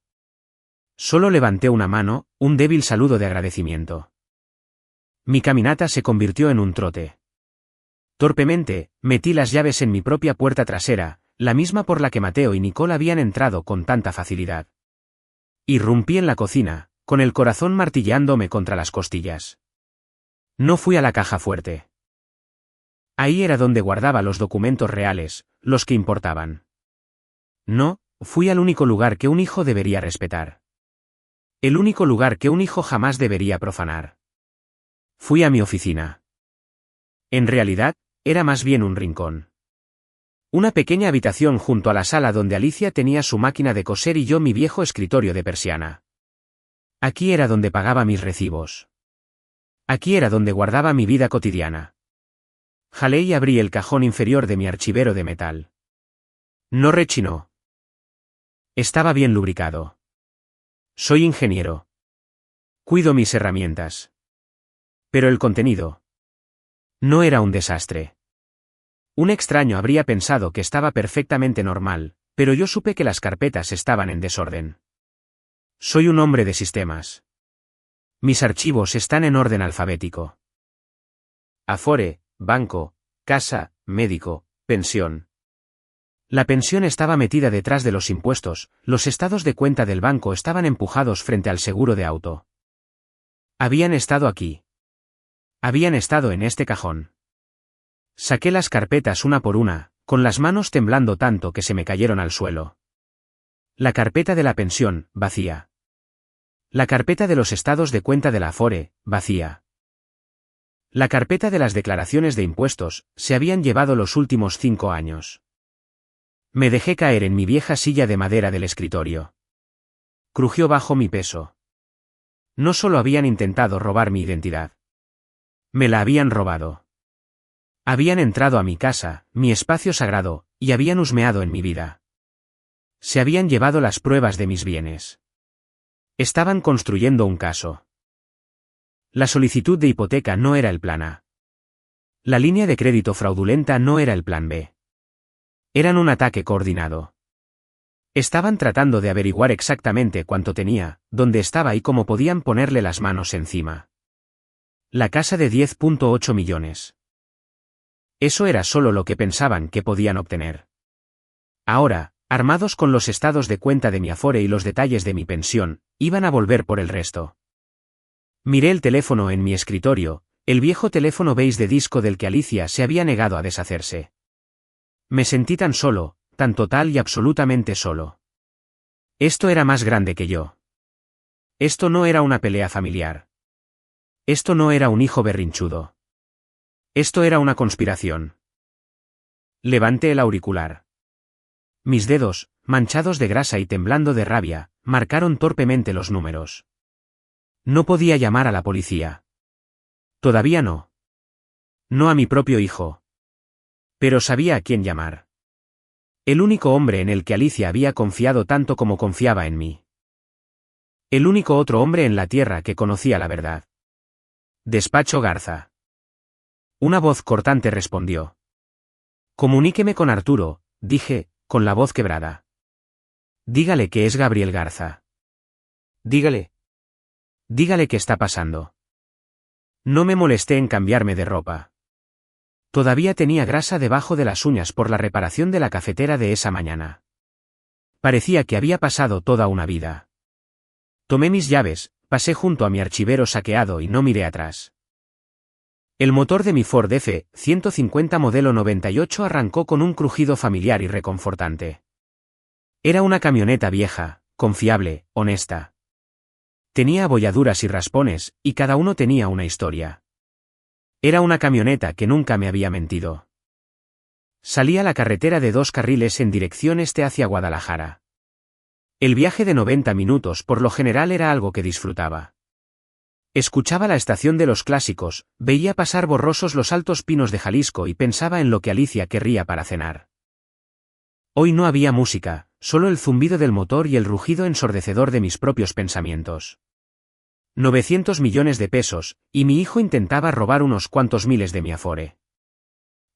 Solo levanté una mano, un débil saludo de agradecimiento. Mi caminata se convirtió en un trote. Torpemente, metí las llaves en mi propia puerta trasera, la misma por la que Mateo y Nicole habían entrado con tanta facilidad. Irrumpí en la cocina, con el corazón martilleándome contra las costillas. No fui a la caja fuerte. Ahí era donde guardaba los documentos reales, los que importaban. No, fui al único lugar que un hijo debería respetar. El único lugar que un hijo jamás debería profanar. Fui a mi oficina. En realidad, era más bien un rincón. Una pequeña habitación junto a la sala donde Alicia tenía su máquina de coser y yo mi viejo escritorio de persiana. Aquí era donde pagaba mis recibos. Aquí era donde guardaba mi vida cotidiana. Jalé y abrí el cajón inferior de mi archivero de metal. No rechinó. Estaba bien lubricado. Soy ingeniero. Cuido mis herramientas. Pero el contenido no era un desastre. Un extraño habría pensado que estaba perfectamente normal, pero yo supe que las carpetas estaban en desorden. Soy un hombre de sistemas. Mis archivos están en orden alfabético. Afore, banco, casa, médico, pensión. La pensión estaba metida detrás de los impuestos, los estados de cuenta del banco estaban empujados frente al seguro de auto. Habían estado aquí. Habían estado en este cajón. Saqué las carpetas una por una, con las manos temblando tanto que se me cayeron al suelo. La carpeta de la pensión, vacía. La carpeta de los estados de cuenta de la Afore, vacía. La carpeta de las declaraciones de impuestos, se habían llevado los últimos 5 años. Me dejé caer en mi vieja silla de madera del escritorio. Crujió bajo mi peso. No solo habían intentado robar mi identidad. Me la habían robado. Habían entrado a mi casa, mi espacio sagrado, y habían husmeado en mi vida. Se habían llevado las pruebas de mis bienes. Estaban construyendo un caso. La solicitud de hipoteca no era el plan A. La línea de crédito fraudulenta no era el plan B. Eran un ataque coordinado. Estaban tratando de averiguar exactamente cuánto tenía, dónde estaba y cómo podían ponerle las manos encima. La casa de 10.8 millones. Eso era solo lo que pensaban que podían obtener. Ahora, armados con los estados de cuenta de mi Afore y los detalles de mi pensión, iban a volver por el resto. Miré el teléfono en mi escritorio, el viejo teléfono beige de disco del que Alicia se había negado a deshacerse. Me sentí tan solo, tan total y absolutamente solo. Esto era más grande que yo. Esto no era una pelea familiar. Esto no era un hijo berrinchudo. Esto era una conspiración. Levanté el auricular. Mis dedos, manchados de grasa y temblando de rabia, marcaron torpemente los números. No podía llamar a la policía. Todavía no. No a mi propio hijo. Pero sabía a quién llamar. El único hombre en el que Alicia había confiado tanto como confiaba en mí. El único otro hombre en la tierra que conocía la verdad. Despacho Garza. Una voz cortante respondió. Comuníqueme con Arturo, dije, con la voz quebrada. Dígale que es Gabriel Garza. Dígale. Dígale qué está pasando. No me molesté en cambiarme de ropa. Todavía tenía grasa debajo de las uñas por la reparación de la cafetera de esa mañana. Parecía que había pasado toda una vida. Tomé mis llaves, pasé junto a mi archivero saqueado y no miré atrás. El motor de mi Ford F-150 modelo 98 arrancó con un crujido familiar y reconfortante. Era una camioneta vieja, confiable, honesta. Tenía abolladuras y raspones, y cada uno tenía una historia. Era una camioneta que nunca me había mentido. Salí a la carretera de 2 carriles en dirección este hacia Guadalajara. El viaje de 90 minutos por lo general era algo que disfrutaba. Escuchaba la estación de los clásicos, veía pasar borrosos los altos pinos de Jalisco y pensaba en lo que Alicia querría para cenar. Hoy no había música, solo el zumbido del motor y el rugido ensordecedor de mis propios pensamientos. 900 millones de pesos, y mi hijo intentaba robar unos cuantos miles de mi Afore.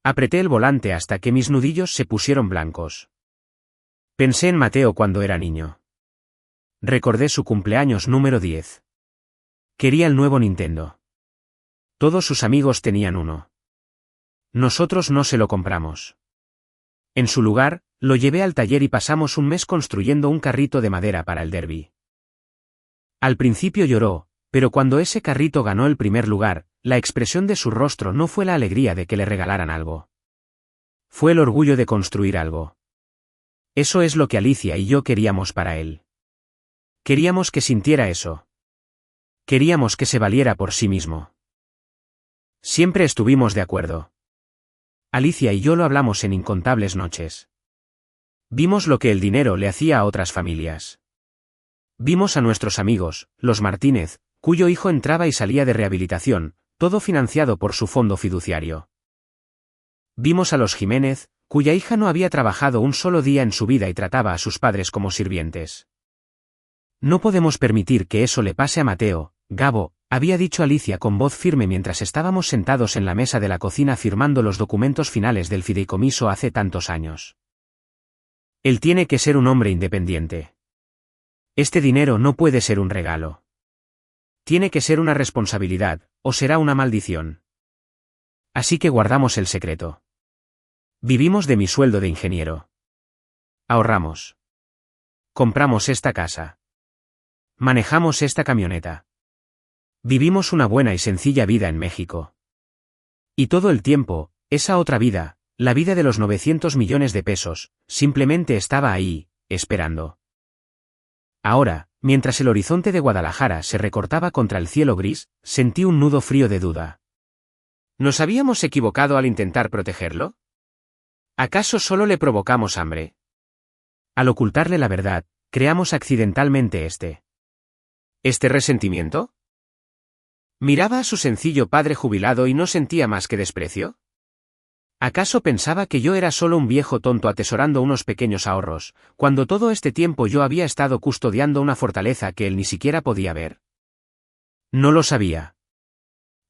Apreté el volante hasta que mis nudillos se pusieron blancos. Pensé en Mateo cuando era niño. Recordé su cumpleaños número 10. Quería el nuevo Nintendo. Todos sus amigos tenían uno. Nosotros no se lo compramos. En su lugar, lo llevé al taller y pasamos un mes construyendo un carrito de madera para el derbi. Al principio lloró, pero cuando ese carrito ganó el primer lugar, la expresión de su rostro no fue la alegría de que le regalaran algo. Fue el orgullo de construir algo. Eso es lo que Alicia y yo queríamos para él. Queríamos que sintiera eso. Queríamos que se valiera por sí mismo. Siempre estuvimos de acuerdo. Alicia y yo lo hablamos en incontables noches. Vimos lo que el dinero le hacía a otras familias. Vimos a nuestros amigos, los Martínez, cuyo hijo entraba y salía de rehabilitación, todo financiado por su fondo fiduciario. Vimos a los Jiménez, cuya hija no había trabajado un solo día en su vida y trataba a sus padres como sirvientes. No podemos permitir que eso le pase a Mateo, Gabo, había dicho Alicia con voz firme mientras estábamos sentados en la mesa de la cocina firmando los documentos finales del fideicomiso hace tantos años. Él tiene que ser un hombre independiente. Este dinero no puede ser un regalo. Tiene que ser una responsabilidad, o será una maldición. Así que guardamos el secreto. Vivimos de mi sueldo de ingeniero. Ahorramos. Compramos esta casa. Manejamos esta camioneta. Vivimos una buena y sencilla vida en México. Y todo el tiempo, esa otra vida, la vida de los 900 millones de pesos, simplemente estaba ahí, esperando. Ahora, mientras el horizonte de Guadalajara se recortaba contra el cielo gris, sentí un nudo frío de duda. ¿Nos habíamos equivocado al intentar protegerlo? ¿Acaso solo le provocamos hambre? Al ocultarle la verdad, creamos accidentalmente ¿Este resentimiento? ¿Miraba a su sencillo padre jubilado y no sentía más que desprecio? ¿Acaso pensaba que yo era solo un viejo tonto atesorando unos pequeños ahorros, cuando todo este tiempo yo había estado custodiando una fortaleza que él ni siquiera podía ver? No lo sabía.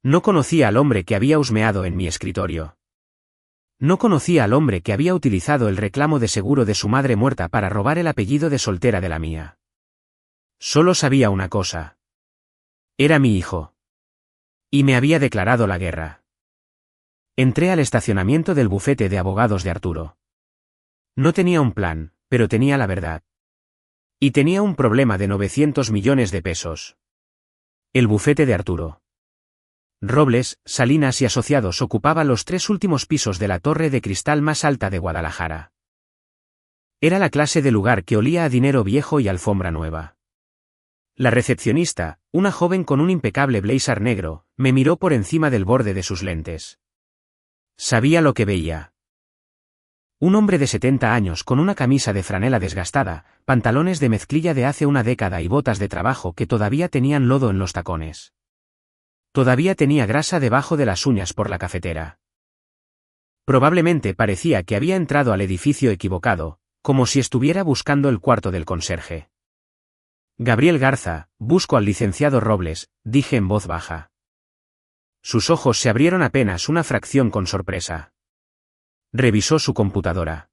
No conocía al hombre que había husmeado en mi escritorio. No conocía al hombre que había utilizado el reclamo de seguro de su madre muerta para robar el apellido de soltera de la mía. Solo sabía una cosa. Era mi hijo. Y me había declarado la guerra. Entré al estacionamiento del bufete de abogados de Arturo. No tenía un plan, pero tenía la verdad. Y tenía un problema de 900 millones de pesos. El bufete de Arturo. Robles, Salinas y Asociados ocupaba los 3 últimos pisos de la torre de cristal más alta de Guadalajara. Era la clase de lugar que olía a dinero viejo y alfombra nueva. La recepcionista, una joven con un impecable blazer negro, me miró por encima del borde de sus lentes. Sabía lo que veía. Un hombre de 70 años con una camisa de franela desgastada, pantalones de mezclilla de hace una década y botas de trabajo que todavía tenían lodo en los tacones. Todavía tenía grasa debajo de las uñas por la cafetera. Probablemente parecía que había entrado al edificio equivocado, como si estuviera buscando el cuarto del conserje. Gabriel Garza, busco al licenciado Robles, dije en voz baja. Sus ojos se abrieron apenas una fracción con sorpresa. Revisó su computadora.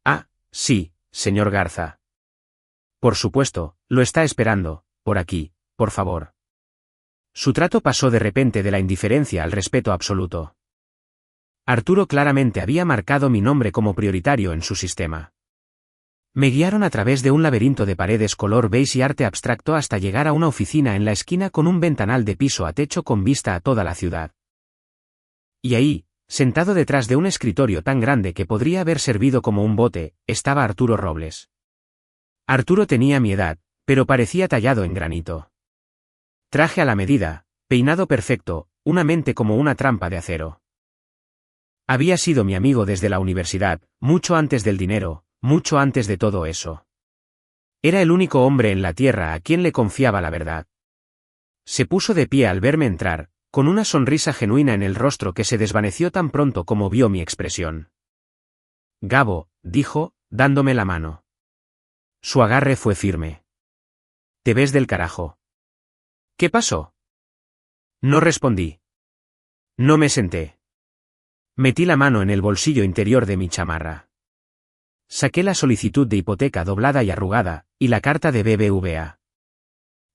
Ah, sí, señor Garza. Por supuesto, lo está esperando, por aquí, por favor. Su trato pasó de repente de la indiferencia al respeto absoluto. Arturo claramente había marcado mi nombre como prioritario en su sistema. Me guiaron a través de un laberinto de paredes color beige y arte abstracto hasta llegar a una oficina en la esquina con un ventanal de piso a techo con vista a toda la ciudad. Y ahí, sentado detrás de un escritorio tan grande que podría haber servido como un bote, estaba Arturo Robles. Arturo tenía mi edad, pero parecía tallado en granito. Traje a la medida, peinado perfecto, una mente como una trampa de acero. Había sido mi amigo desde la universidad, mucho antes del dinero, mucho antes de todo eso. Era el único hombre en la tierra a quien le confiaba la verdad. Se puso de pie al verme entrar, con una sonrisa genuina en el rostro que se desvaneció tan pronto como vio mi expresión. Gabo, dijo, dándome la mano. Su agarre fue firme. Te ves del carajo. ¿Qué pasó? No respondí. No me senté. Metí la mano en el bolsillo interior de mi chamarra. Saqué la solicitud de hipoteca doblada y arrugada, y la carta de BBVA.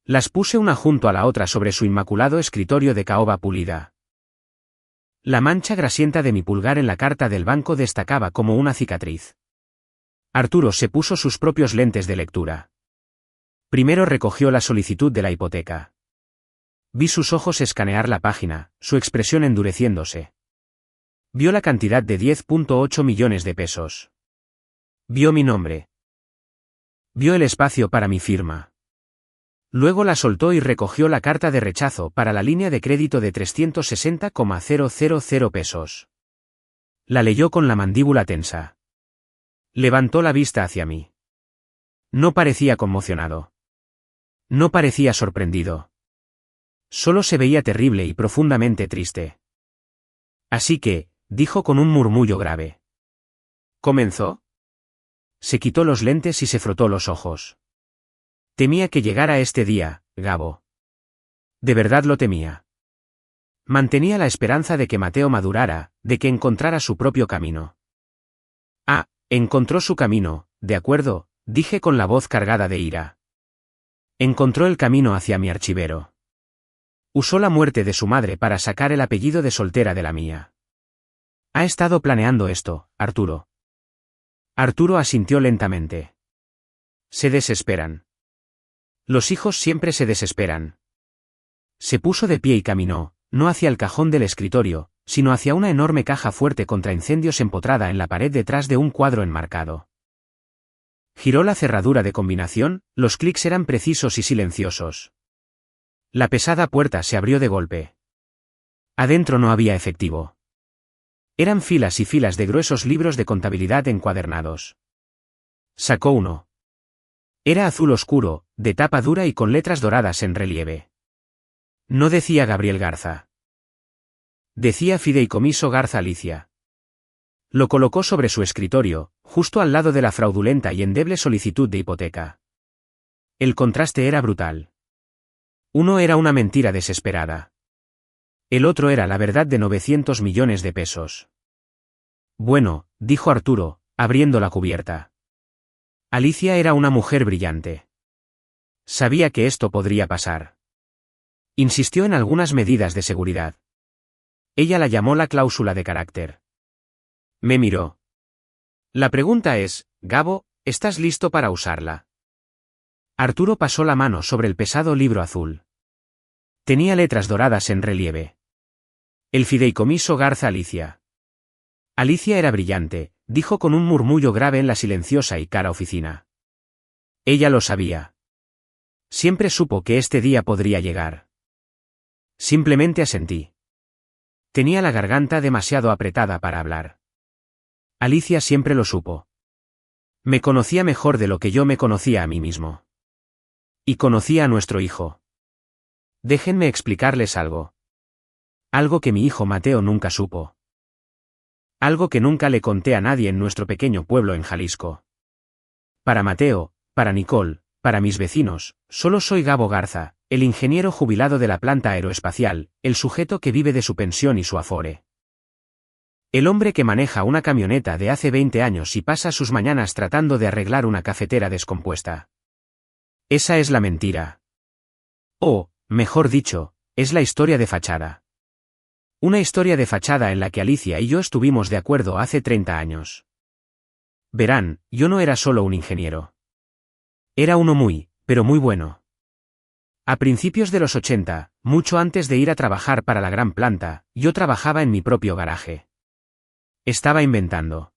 Las puse una junto a la otra sobre su inmaculado escritorio de caoba pulida. La mancha grasienta de mi pulgar en la carta del banco destacaba como una cicatriz. Arturo se puso sus propios lentes de lectura. Primero recogió la solicitud de la hipoteca. Vi sus ojos escanear la página, su expresión endureciéndose. Vio la cantidad de 10.8 millones de pesos. Vio mi nombre. Vio el espacio para mi firma. Luego la soltó y recogió la carta de rechazo para la línea de crédito de 360,000 pesos. La leyó con la mandíbula tensa. Levantó la vista hacia mí. No parecía conmocionado. No parecía sorprendido. Solo se veía terrible y profundamente triste. Así que, dijo con un murmullo grave. ¿Comenzó? Se quitó los lentes y se frotó los ojos. Temía que llegara este día, Gabo. De verdad lo temía. Mantenía la esperanza de que Mateo madurara, de que encontrara su propio camino. Ah, encontró su camino, de acuerdo, dije con la voz cargada de ira. Encontró el camino hacia mi archivero. Usó la muerte de su madre para sacar el apellido de soltera de la mía. Ha estado planeando esto, Arturo. Arturo asintió lentamente. Se desesperan. Los hijos siempre se desesperan. Se puso de pie y caminó, no hacia el cajón del escritorio, sino hacia una enorme caja fuerte contra incendios empotrada en la pared detrás de un cuadro enmarcado. Giró la cerradura de combinación, los clics eran precisos y silenciosos. La pesada puerta se abrió de golpe. Adentro no había efectivo. Eran filas y filas de gruesos libros de contabilidad encuadernados. Sacó uno. Era azul oscuro, de tapa dura y con letras doradas en relieve. No decía Gabriel Garza. Decía Fideicomiso Garza Alicia. Lo colocó sobre su escritorio, justo al lado de la fraudulenta y endeble solicitud de hipoteca. El contraste era brutal. Uno era una mentira desesperada. El otro era la verdad de 900 millones de pesos. Bueno, dijo Arturo, abriendo la cubierta. Alicia era una mujer brillante. Sabía que esto podría pasar. Insistió en algunas medidas de seguridad. Ella la llamó la cláusula de carácter. Me miró. La pregunta es, Gabo, ¿estás listo para usarla? Arturo pasó la mano sobre el pesado libro azul. Tenía letras doradas en relieve. El Fideicomiso Garza Alicia. Alicia era brillante, dijo con un murmullo grave en la silenciosa y cara oficina. Ella lo sabía. Siempre supo que este día podría llegar. Simplemente asentí. Tenía la garganta demasiado apretada para hablar. Alicia siempre lo supo. Me conocía mejor de lo que yo me conocía a mí mismo. Y conocía a nuestro hijo. Déjenme explicarles algo. Algo que mi hijo Mateo nunca supo. Algo que nunca le conté a nadie en nuestro pequeño pueblo en Jalisco. Para Mateo, para Nicole, para mis vecinos, solo soy Gabo Garza, el ingeniero jubilado de la planta aeroespacial, el sujeto que vive de su pensión y su afore. El hombre que maneja una camioneta de hace 20 años y pasa sus mañanas tratando de arreglar una cafetera descompuesta. Esa es la mentira. O, mejor dicho, es la historia de fachada. Una historia de fachada en la que Alicia y yo estuvimos de acuerdo hace 30 años. Verán, yo no era solo un ingeniero. Era uno muy, pero muy bueno. A principios de los 80, mucho antes de ir a trabajar para la gran planta, yo trabajaba en mi propio garaje. Estaba inventando.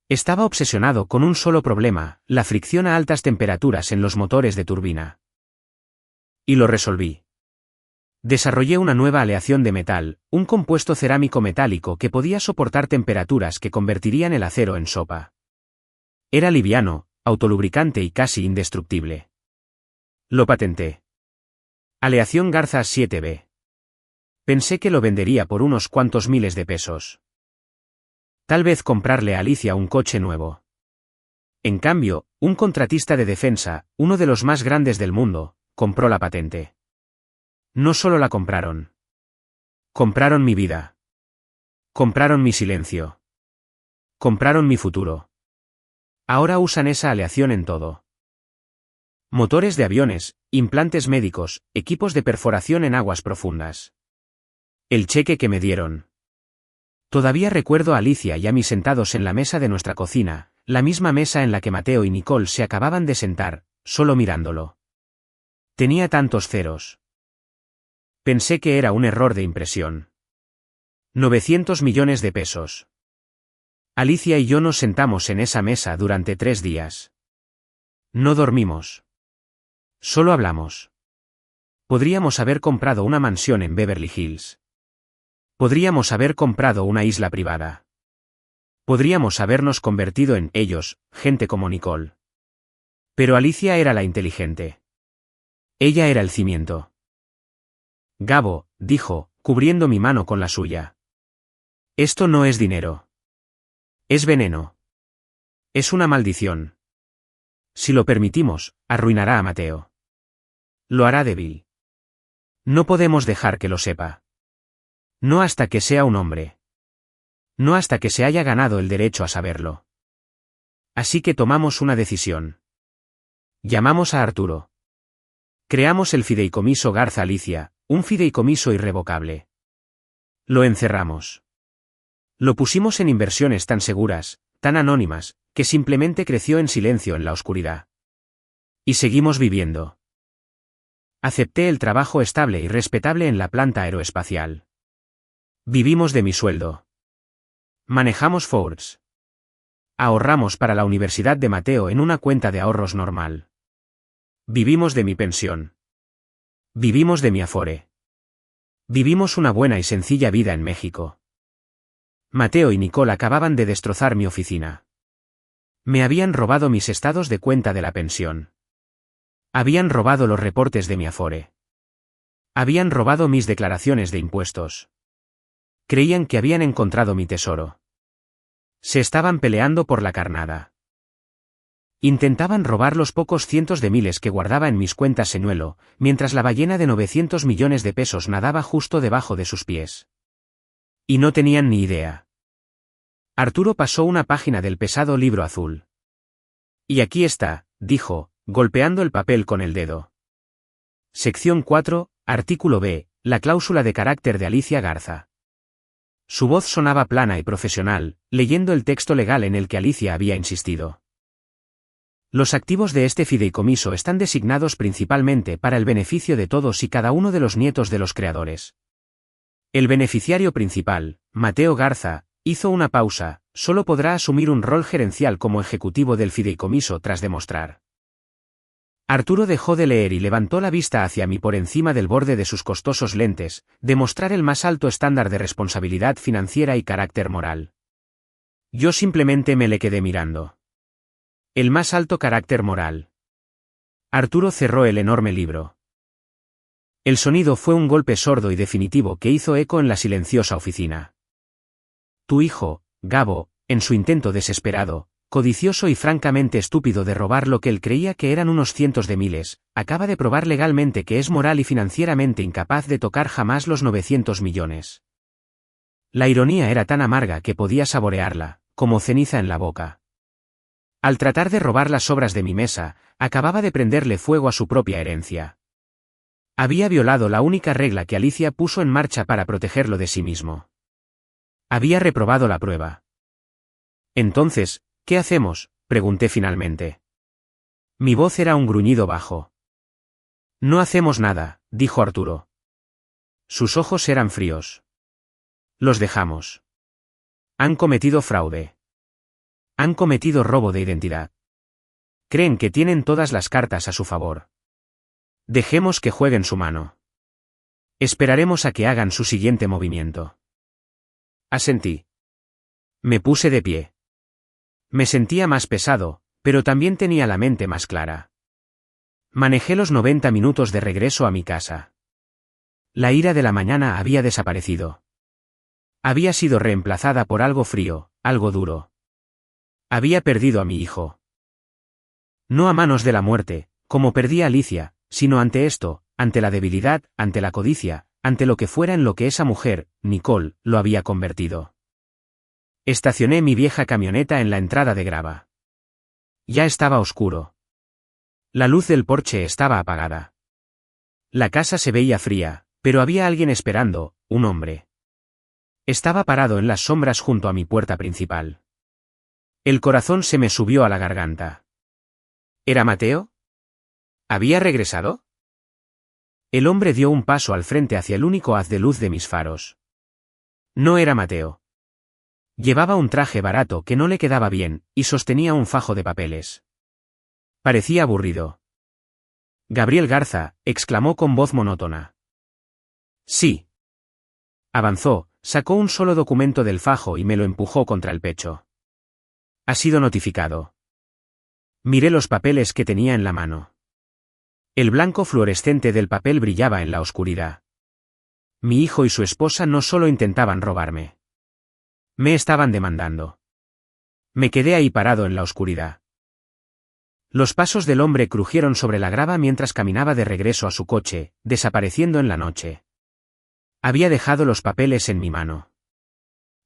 Estaba obsesionado con un solo problema, la fricción a altas temperaturas en los motores de turbina. Y lo resolví. Desarrollé una nueva aleación de metal, un compuesto cerámico metálico que podía soportar temperaturas que convertirían el acero en sopa. Era liviano, autolubricante y casi indestructible. Lo patenté. Aleación Garza 7B. Pensé que lo vendería por unos cuantos miles de pesos. Tal vez comprarle a Alicia un coche nuevo. En cambio, un contratista de defensa, uno de los más grandes del mundo, compró la patente. No solo la compraron. Compraron mi vida. Compraron mi silencio. Compraron mi futuro. Ahora usan esa aleación en todo. Motores de aviones, implantes médicos, equipos de perforación en aguas profundas. El cheque que me dieron. Todavía recuerdo a Alicia y a mí sentados en la mesa de nuestra cocina, la misma mesa en la que Mateo y Nicole se acababan de sentar, solo mirándolo. Tenía tantos ceros. Pensé que era un error de impresión. 900 millones de pesos. Alicia y yo nos sentamos en esa mesa durante 3 días. No dormimos. Solo hablamos. Podríamos haber comprado una mansión en Beverly Hills. Podríamos haber comprado una isla privada. Podríamos habernos convertido en ellos, gente como Nicole. Pero Alicia era la inteligente. Ella era el cimiento. Gabo, dijo, cubriendo mi mano con la suya. Esto no es dinero. Es veneno. Es una maldición. Si lo permitimos, arruinará a Mateo. Lo hará débil. No podemos dejar que lo sepa. No hasta que sea un hombre. No hasta que se haya ganado el derecho a saberlo. Así que tomamos una decisión. Llamamos a Arturo. Creamos el fideicomiso Garza Alicia, un fideicomiso irrevocable. Lo encerramos. Lo pusimos en inversiones tan seguras, tan anónimas, que simplemente creció en silencio en la oscuridad. Y seguimos viviendo. Acepté el trabajo estable y respetable en la planta aeroespacial. Vivimos de mi sueldo. Manejamos Fords. Ahorramos para la universidad de Mateo en una cuenta de ahorros normal. Vivimos de mi pensión. Vivimos de mi afore. Vivimos una buena y sencilla vida en México. Mateo y Nicole acababan de destrozar mi oficina. Me habían robado mis estados de cuenta de la pensión. Habían robado los reportes de mi afore. Habían robado mis declaraciones de impuestos. Creían que habían encontrado mi tesoro. Se estaban peleando por la carnada. Intentaban robar los pocos cientos de miles que guardaba en mis cuentas señuelo, mientras la ballena de 900 millones de pesos nadaba justo debajo de sus pies. Y no tenían ni idea. Arturo pasó una página del pesado libro azul. Y aquí está, dijo, golpeando el papel con el dedo. Sección 4, artículo B, la cláusula de carácter de Alicia Garza. Su voz sonaba plana y profesional, leyendo el texto legal en el que Alicia había insistido. Los activos de este fideicomiso están designados principalmente para el beneficio de todos y cada uno de los nietos de los creadores. El beneficiario principal, Mateo Garza, hizo una pausa, solo podrá asumir un rol gerencial como ejecutivo del fideicomiso tras demostrar. Arturo dejó de leer y levantó la vista hacia mí por encima del borde de sus costosos lentes, de mostrar el más alto estándar de responsabilidad financiera y carácter moral. Yo simplemente me le quedé mirando. El más alto carácter moral. Arturo cerró el enorme libro. El sonido fue un golpe sordo y definitivo que hizo eco en la silenciosa oficina. Tu hijo, Gabo, en su intento desesperado, codicioso y francamente estúpido de robar lo que él creía que eran unos cientos de miles, acaba de probar legalmente que es moral y financieramente incapaz de tocar jamás los 900 millones. La ironía era tan amarga que podía saborearla, como ceniza en la boca. Al tratar de robar las obras de mi mesa, acababa de prenderle fuego a su propia herencia. Había violado la única regla que Alicia puso en marcha para protegerlo de sí mismo. Había reprobado la prueba. Entonces, ¿qué hacemos?, pregunté finalmente. Mi voz era un gruñido bajo. No hacemos nada, dijo Arturo. Sus ojos eran fríos. Los dejamos. Han cometido fraude. Han cometido robo de identidad. Creen que tienen todas las cartas a su favor. Dejemos que jueguen su mano. Esperaremos a que hagan su siguiente movimiento. Asentí. Me puse de pie. Me sentía más pesado, pero también tenía la mente más clara. Manejé los 90 minutos de regreso a mi casa. La ira de la mañana había desaparecido. Había sido reemplazada por algo frío, algo duro. Había perdido a mi hijo. No a manos de la muerte, como perdí a Alicia, sino ante esto, ante la debilidad, ante la codicia, ante lo que fuera en lo que esa mujer, Nicole, lo había convertido. Estacioné mi vieja camioneta en la entrada de grava. Ya estaba oscuro. La luz del porche estaba apagada. La casa se veía fría, pero había alguien esperando, un hombre. Estaba parado en las sombras junto a mi puerta principal. El corazón se me subió a la garganta. ¿Era Mateo? ¿Había regresado? El hombre dio un paso al frente hacia el único haz de luz de mis faros. No era Mateo. Llevaba un traje barato que no le quedaba bien, y sostenía un fajo de papeles. Parecía aburrido. Gabriel Garza, exclamó con voz monótona. Sí. Avanzó, sacó un solo documento del fajo y me lo empujó contra el pecho. Ha sido notificado. Miré los papeles que tenía en la mano. El blanco fluorescente del papel brillaba en la oscuridad. Mi hijo y su esposa no solo intentaban robarme. Me estaban demandando. Me quedé ahí parado en la oscuridad. Los pasos del hombre crujieron sobre la grava mientras caminaba de regreso a su coche, desapareciendo en la noche. Había dejado los papeles en mi mano.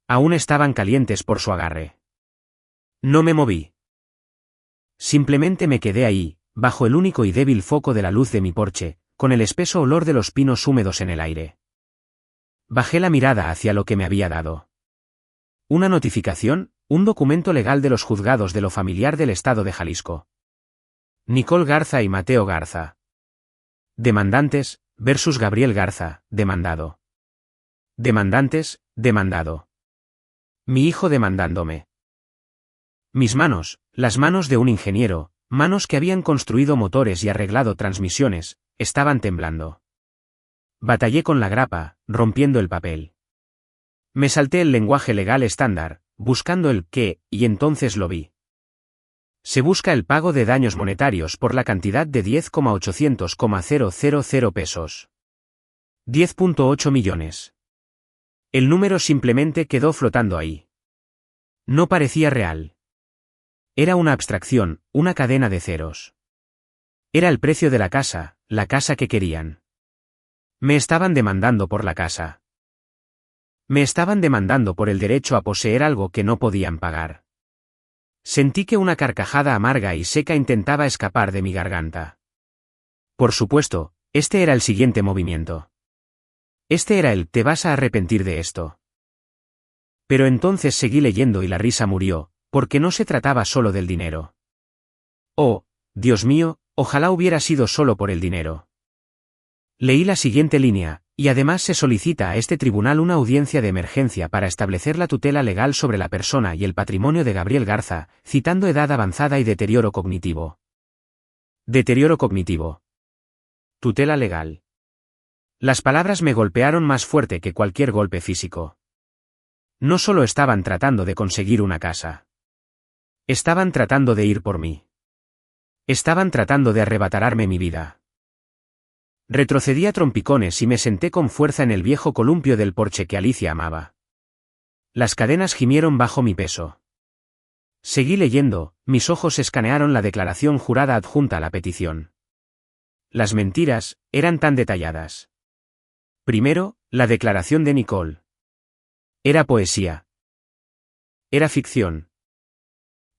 Aún estaban calientes por su agarre. No me moví. Simplemente me quedé ahí, bajo el único y débil foco de la luz de mi porche, con el espeso olor de los pinos húmedos en el aire. Bajé la mirada hacia lo que me había dado. Una notificación, un documento legal de los juzgados de lo familiar del estado de Jalisco. Nicole Garza y Mateo Garza. Demandantes, versus Gabriel Garza, demandado. Demandantes, demandado. Mi hijo demandándome. Mis manos, las manos de un ingeniero, manos que habían construido motores y arreglado transmisiones, estaban temblando. Batallé con la grapa, rompiendo el papel. Me salté el lenguaje legal estándar, buscando el qué, y entonces lo vi. Se busca el pago de daños monetarios por la cantidad de 10,800,000 pesos. 10,8 millones. El número simplemente quedó flotando ahí. No parecía real. Era una abstracción, una cadena de ceros. Era el precio de la casa que querían. Me estaban demandando por la casa. Me estaban demandando por el derecho a poseer algo que no podían pagar. Sentí que una carcajada amarga y seca intentaba escapar de mi garganta. Por supuesto, este era el siguiente movimiento. Este era el «te vas a arrepentir de esto». Pero entonces seguí leyendo y la risa murió, porque no se trataba solo del dinero. Oh, Dios mío, ojalá hubiera sido solo por el dinero. Leí la siguiente línea, y además se solicita a este tribunal una audiencia de emergencia para establecer la tutela legal sobre la persona y el patrimonio de Gabriel Garza, citando edad avanzada y deterioro cognitivo. Deterioro cognitivo. Tutela legal. Las palabras me golpearon más fuerte que cualquier golpe físico. No solo estaban tratando de conseguir una casa. Estaban tratando de ir por mí. Estaban tratando de arrebatarme mi vida. Retrocedí a trompicones y me senté con fuerza en el viejo columpio del porche que Alicia amaba. Las cadenas gimieron bajo mi peso. Seguí leyendo, mis ojos escanearon la declaración jurada adjunta a la petición. Las mentiras eran tan detalladas. Primero, la declaración de Nicole. Era poesía. Era ficción.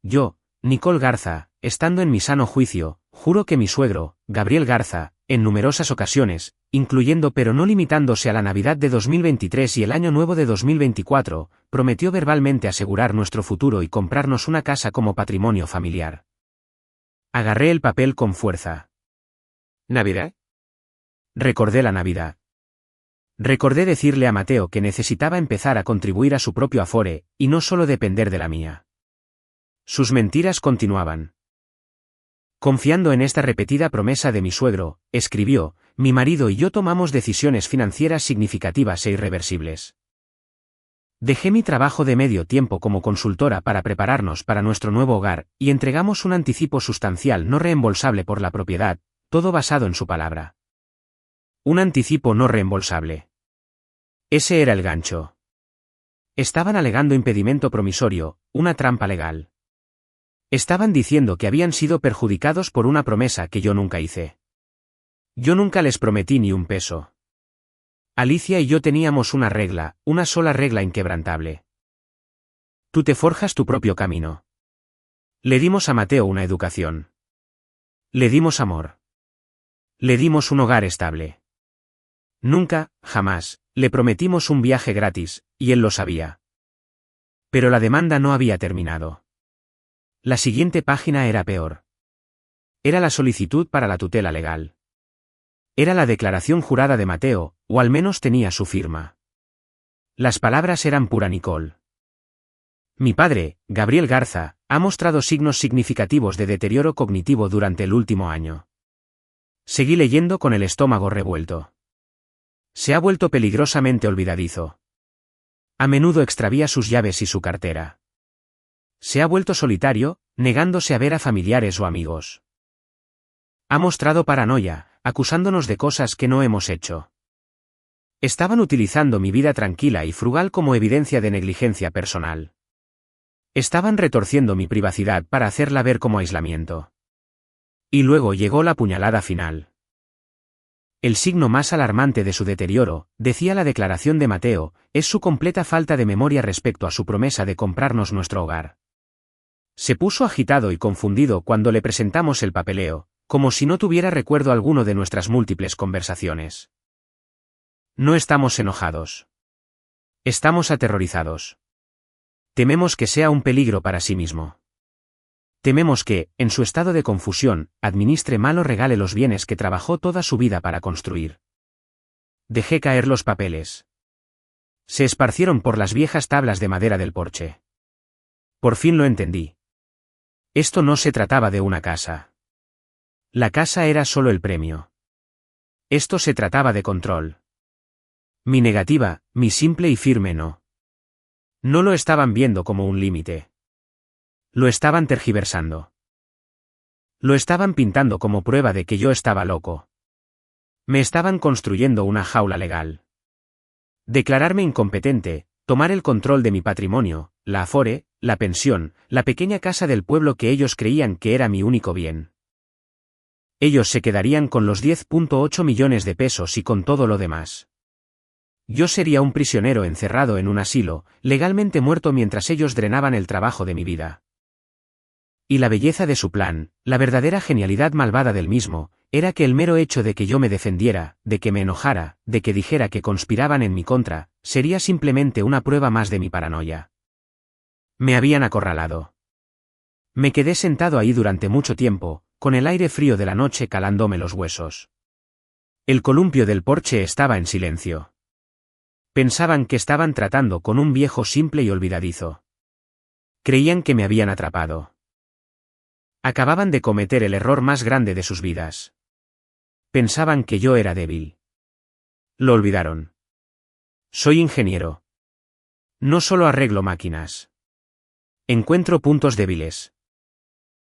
Yo, Nicole Garza, estando en mi sano juicio, juro que mi suegro, Gabriel Garza, en numerosas ocasiones, incluyendo pero no limitándose a la Navidad de 2023 y el Año Nuevo de 2024, prometió verbalmente asegurar nuestro futuro y comprarnos una casa como patrimonio familiar. Agarré el papel con fuerza. ¿Navidad? Recordé la Navidad. Recordé decirle a Mateo que necesitaba empezar a contribuir a su propio afore, y no solo depender de la mía. Sus mentiras continuaban. Confiando en esta repetida promesa de mi suegro, escribió, mi marido y yo tomamos decisiones financieras significativas e irreversibles. Dejé mi trabajo de medio tiempo como consultora para prepararnos para nuestro nuevo hogar, y entregamos un anticipo sustancial no reembolsable por la propiedad, todo basado en su palabra. Un anticipo no reembolsable. Ese era el gancho. Estaban alegando impedimento promisorio, una trampa legal. Estaban diciendo que habían sido perjudicados por una promesa que yo nunca hice. Yo nunca les prometí ni un peso. Alicia y yo teníamos una regla, una sola regla inquebrantable. Tú te forjas tu propio camino. Le dimos a Mateo una educación. Le dimos amor. Le dimos un hogar estable. Nunca, jamás, le prometimos un viaje gratis, y él lo sabía. Pero la demanda no había terminado. La siguiente página era peor. Era la solicitud para la tutela legal. Era la declaración jurada de Mateo, o al menos tenía su firma. Las palabras eran pura Nicole. Mi padre, Gabriel Garza, ha mostrado signos significativos de deterioro cognitivo durante el último año. Seguí leyendo con el estómago revuelto. Se ha vuelto peligrosamente olvidadizo. A menudo extravía sus llaves y su cartera. Se ha vuelto solitario, negándose a ver a familiares o amigos. Ha mostrado paranoia, acusándonos de cosas que no hemos hecho. Estaban utilizando mi vida tranquila y frugal como evidencia de negligencia personal. Estaban retorciendo mi privacidad para hacerla ver como aislamiento. Y luego llegó la puñalada final. El signo más alarmante de su deterioro, decía la declaración de Mateo, es su completa falta de memoria respecto a su promesa de comprarnos nuestro hogar. Se puso agitado y confundido cuando le presentamos el papeleo, como si no tuviera recuerdo alguno de nuestras múltiples conversaciones. No estamos enojados. Estamos aterrorizados. Tememos que sea un peligro para sí mismo. Tememos que, en su estado de confusión, administre mal o regale los bienes que trabajó toda su vida para construir. Dejé caer los papeles. Se esparcieron por las viejas tablas de madera del porche. Por fin lo entendí. Esto no se trataba de una casa. La casa era solo el premio. Esto se trataba de control. Mi negativa, mi simple y firme no. No lo estaban viendo como un límite. Lo estaban tergiversando. Lo estaban pintando como prueba de que yo estaba loco. Me estaban construyendo una jaula legal. Declararme incompetente, tomar el control de mi patrimonio, la afore, la pensión, la pequeña casa del pueblo que ellos creían que era mi único bien. Ellos se quedarían con los 10.8 millones de pesos y con todo lo demás. Yo sería un prisionero encerrado en un asilo, legalmente muerto mientras ellos drenaban el trabajo de mi vida. Y la belleza de su plan, la verdadera genialidad malvada del mismo, era que el mero hecho de que yo me defendiera, de que me enojara, de que dijera que conspiraban en mi contra, sería simplemente una prueba más de mi paranoia. Me habían acorralado. Me quedé sentado ahí durante mucho tiempo, con el aire frío de la noche calándome los huesos. El columpio del porche estaba en silencio. Pensaban que estaban tratando con un viejo simple y olvidadizo. Creían que me habían atrapado. Acababan de cometer el error más grande de sus vidas. Pensaban que yo era débil. Lo olvidaron. Soy ingeniero. No solo arreglo máquinas. Encuentro puntos débiles.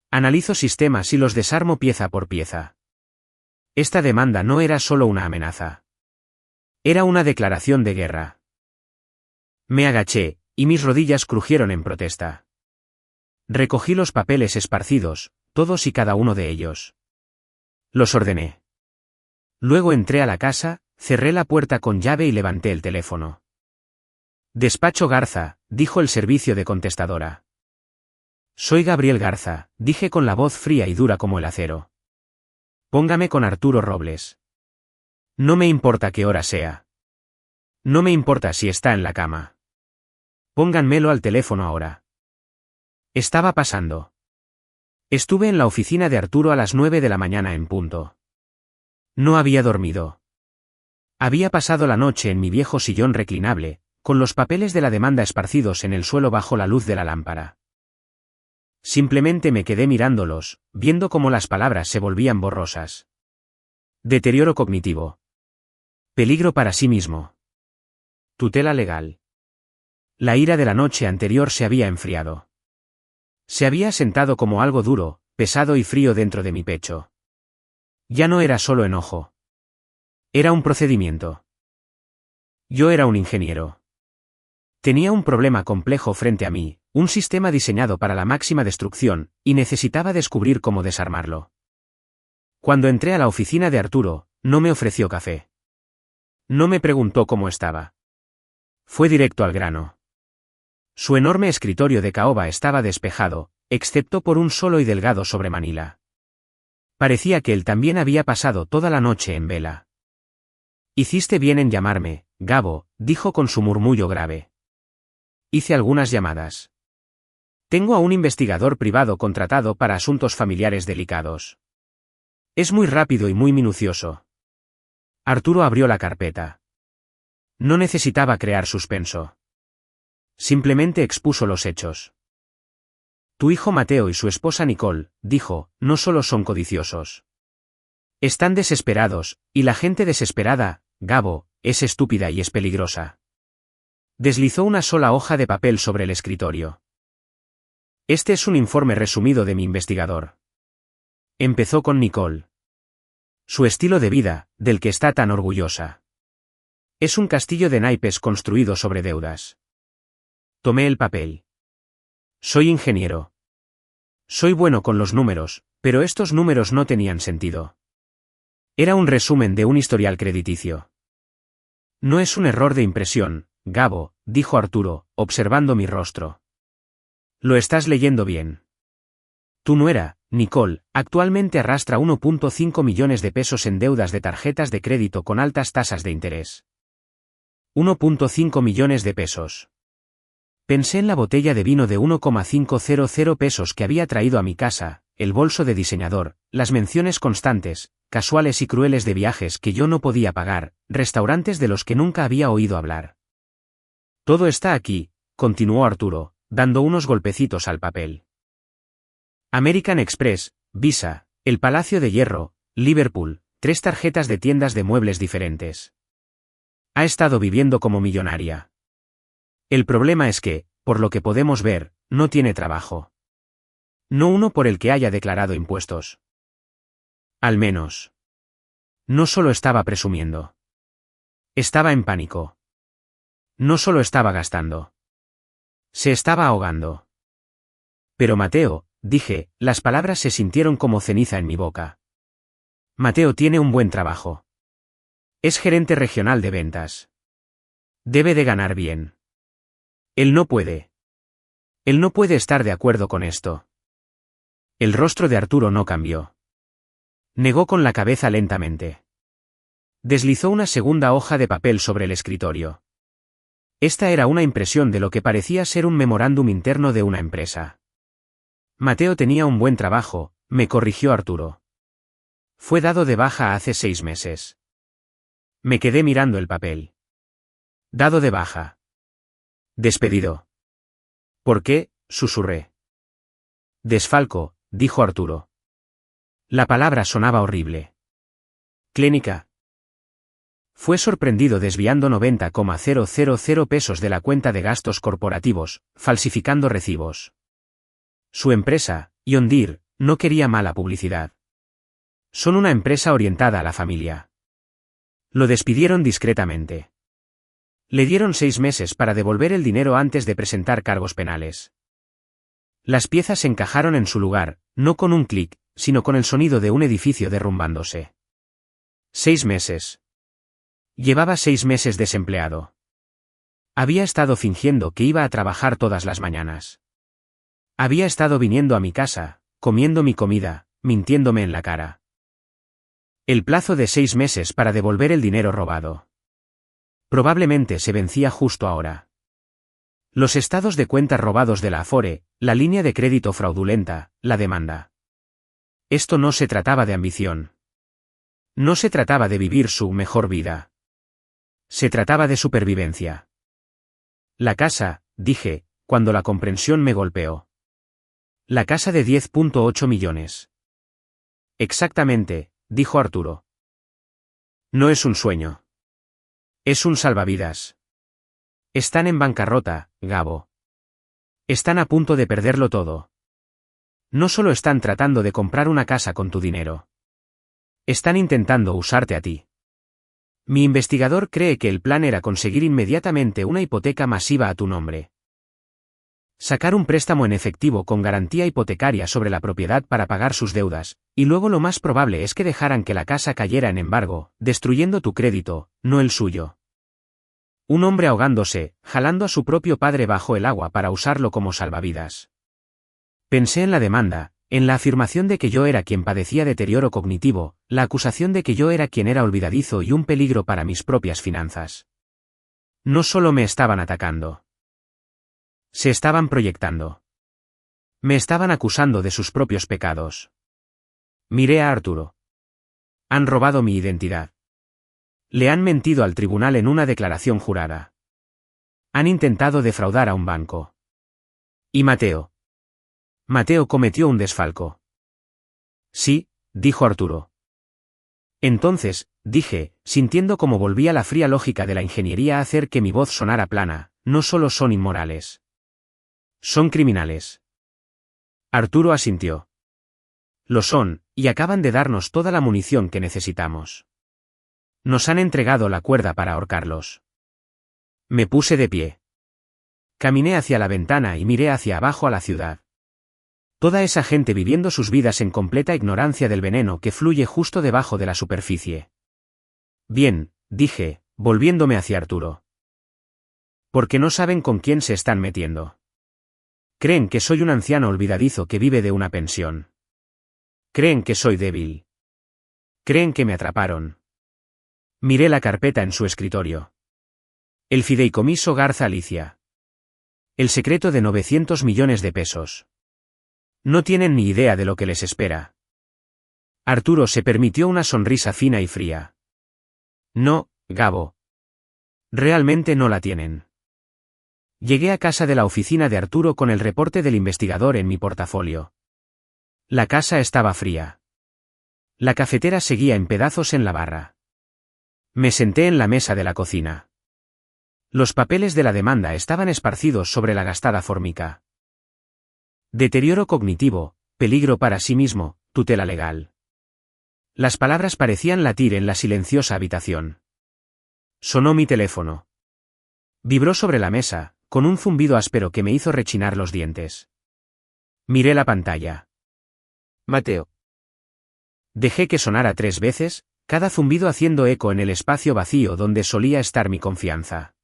Analizo sistemas y los desarmo pieza por pieza. Esta demanda no era solo una amenaza. Era una declaración de guerra. Me agaché, y mis rodillas crujieron en protesta. Recogí los papeles esparcidos, todos y cada uno de ellos. Los ordené. Luego entré a la casa, cerré la puerta con llave y levanté el teléfono. Despacho Garza, dijo el servicio de contestadora. Soy Gabriel Garza, dije con la voz fría y dura como el acero. Póngame con Arturo Robles. No me importa qué hora sea. No me importa si está en la cama. Pónganmelo al teléfono ahora. Estaba pasando. Estuve en la oficina de Arturo a las 9 de la mañana en punto. No había dormido. Había pasado la noche en mi viejo sillón reclinable, con los papeles de la demanda esparcidos en el suelo bajo la luz de la lámpara. Simplemente me quedé mirándolos, viendo cómo las palabras se volvían borrosas. Deterioro cognitivo. Peligro para sí mismo. Tutela legal. La ira de la noche anterior se había enfriado. Se había sentado como algo duro, pesado y frío dentro de mi pecho. Ya no era solo enojo. Era un procedimiento. Yo era un ingeniero. Tenía un problema complejo frente a mí, un sistema diseñado para la máxima destrucción, y necesitaba descubrir cómo desarmarlo. Cuando entré a la oficina de Arturo, no me ofreció café. No me preguntó cómo estaba. Fue directo al grano. Su enorme escritorio de caoba estaba despejado, excepto por un solo y delgado sobremanila. Parecía que él también había pasado toda la noche en vela. Hiciste bien en llamarme, Gabo, dijo con su murmullo grave. Hice algunas llamadas. Tengo a un investigador privado contratado para asuntos familiares delicados. Es muy rápido y muy minucioso. Arturo abrió la carpeta. No necesitaba crear suspenso. Simplemente expuso los hechos. Tu hijo Mateo y su esposa Nicole, dijo, no solo son codiciosos. Están desesperados, y la gente desesperada, Gabo, es estúpida y es peligrosa. Deslizó una sola hoja de papel sobre el escritorio. Este es un informe resumido de mi investigador. Empezó con Nicole. Su estilo de vida, del que está tan orgullosa. Es un castillo de naipes construido sobre deudas. Tomé el papel. Soy ingeniero. Soy bueno con los números, pero estos números no tenían sentido. Era un resumen de un historial crediticio. No es un error de impresión, Gabo, dijo Arturo, observando mi rostro. Lo estás leyendo bien. Tu nuera, Nicole, actualmente arrastra 1.5 millones de pesos en deudas de tarjetas de crédito con altas tasas de interés. 1.5 millones de pesos. Pensé en la botella de vino de 1,500 pesos que había traído a mi casa, el bolso de diseñador, las menciones constantes, casuales y crueles de viajes que yo no podía pagar, restaurantes de los que nunca había oído hablar. Todo está aquí, continuó Arturo, dando unos golpecitos al papel. American Express, Visa, el Palacio de Hierro, Liverpool, 3 tarjetas de tiendas de muebles diferentes. Ha estado viviendo como millonaria. El problema es que, por lo que podemos ver, no tiene trabajo. No uno por el que haya declarado impuestos. Al menos. No solo estaba presumiendo. Estaba en pánico. No solo estaba gastando. Se estaba ahogando. Pero Mateo, dije, las palabras se sintieron como ceniza en mi boca. Mateo tiene un buen trabajo. Es gerente regional de ventas. Debe de ganar bien. Él no puede. Él no puede estar de acuerdo con esto. El rostro de Arturo no cambió. Negó con la cabeza lentamente. Deslizó una segunda hoja de papel sobre el escritorio. Esta era una impresión de lo que parecía ser un memorándum interno de una empresa. Mateo tenía un buen trabajo, me corrigió Arturo. Fue dado de baja hace 6 meses. Me quedé mirando el papel. Dado de baja. Despedido. ¿Por qué? Susurré. Desfalco, dijo Arturo. La palabra sonaba horrible. Clínica. Fue sorprendido desviando 90,000 pesos de la cuenta de gastos corporativos, falsificando recibos. Su empresa, John Deere, no quería mala publicidad. Son una empresa orientada a la familia. Lo despidieron discretamente. Le dieron 6 meses para devolver el dinero antes de presentar cargos penales. Las piezas se encajaron en su lugar, no con un clic, sino con el sonido de un edificio derrumbándose. 6 meses. Llevaba 6 meses desempleado. Había estado fingiendo que iba a trabajar todas las mañanas. Había estado viniendo a mi casa, comiendo mi comida, mintiéndome en la cara. El plazo de 6 meses para devolver el dinero robado. Probablemente se vencía justo ahora. Los estados de cuenta robados de la Afore, la línea de crédito fraudulenta, la demanda. Esto no se trataba de ambición. No se trataba de vivir su mejor vida. Se trataba de supervivencia. La casa, dije, cuando la comprensión me golpeó. La casa de 10,8 millones. Exactamente, dijo Arturo. No es un sueño. Es un salvavidas. Están en bancarrota, Gabo. Están a punto de perderlo todo. No solo están tratando de comprar una casa con tu dinero. Están intentando usarte a ti. Mi investigador cree que el plan era conseguir inmediatamente una hipoteca masiva a tu nombre. Sacar un préstamo en efectivo con garantía hipotecaria sobre la propiedad para pagar sus deudas, y luego lo más probable es que dejaran que la casa cayera en embargo, destruyendo tu crédito, no el suyo. Un hombre ahogándose, jalando a su propio padre bajo el agua para usarlo como salvavidas. Pensé en la demanda, en la afirmación de que yo era quien padecía deterioro cognitivo, la acusación de que yo era quien era olvidadizo y un peligro para mis propias finanzas. No solo me estaban atacando. Se estaban proyectando. Me estaban acusando de sus propios pecados. Miré a Arturo. Han robado mi identidad. Le han mentido al tribunal en una declaración jurada. Han intentado defraudar a un banco. ¿Y Mateo? Mateo cometió un desfalco. Sí, dijo Arturo. Entonces, dije, sintiendo cómo volvía la fría lógica de la ingeniería a hacer que mi voz sonara plana, no solo son inmorales. Son criminales. Arturo asintió. Lo son, y acaban de darnos toda la munición que necesitamos. Nos han entregado la cuerda para ahorcarlos. Me puse de pie. Caminé hacia la ventana y miré hacia abajo a la ciudad. Toda esa gente viviendo sus vidas en completa ignorancia del veneno que fluye justo debajo de la superficie. Bien, dije, volviéndome hacia Arturo. Porque no saben con quién se están metiendo. Creen que soy un anciano olvidadizo que vive de una pensión. Creen que soy débil. Creen que me atraparon. Miré la carpeta en su escritorio. El fideicomiso Garza Alicia. El secreto de 900 millones de pesos. No tienen ni idea de lo que les espera. Arturo se permitió una sonrisa fina y fría. No, Gabo. Realmente no la tienen. Llegué a casa de la oficina de Arturo con el reporte del investigador en mi portafolio. La casa estaba fría. La cafetera seguía en pedazos en la barra. Me senté en la mesa de la cocina. Los papeles de la demanda estaban esparcidos sobre la gastada fórmica. Deterioro cognitivo, peligro para sí mismo, tutela legal. Las palabras parecían latir en la silenciosa habitación. Sonó mi teléfono. Vibró sobre la mesa, con un zumbido áspero que me hizo rechinar los dientes. Miré la pantalla. Mateo. Dejé que sonara 3 veces, cada zumbido haciendo eco en el espacio vacío donde solía estar mi confianza.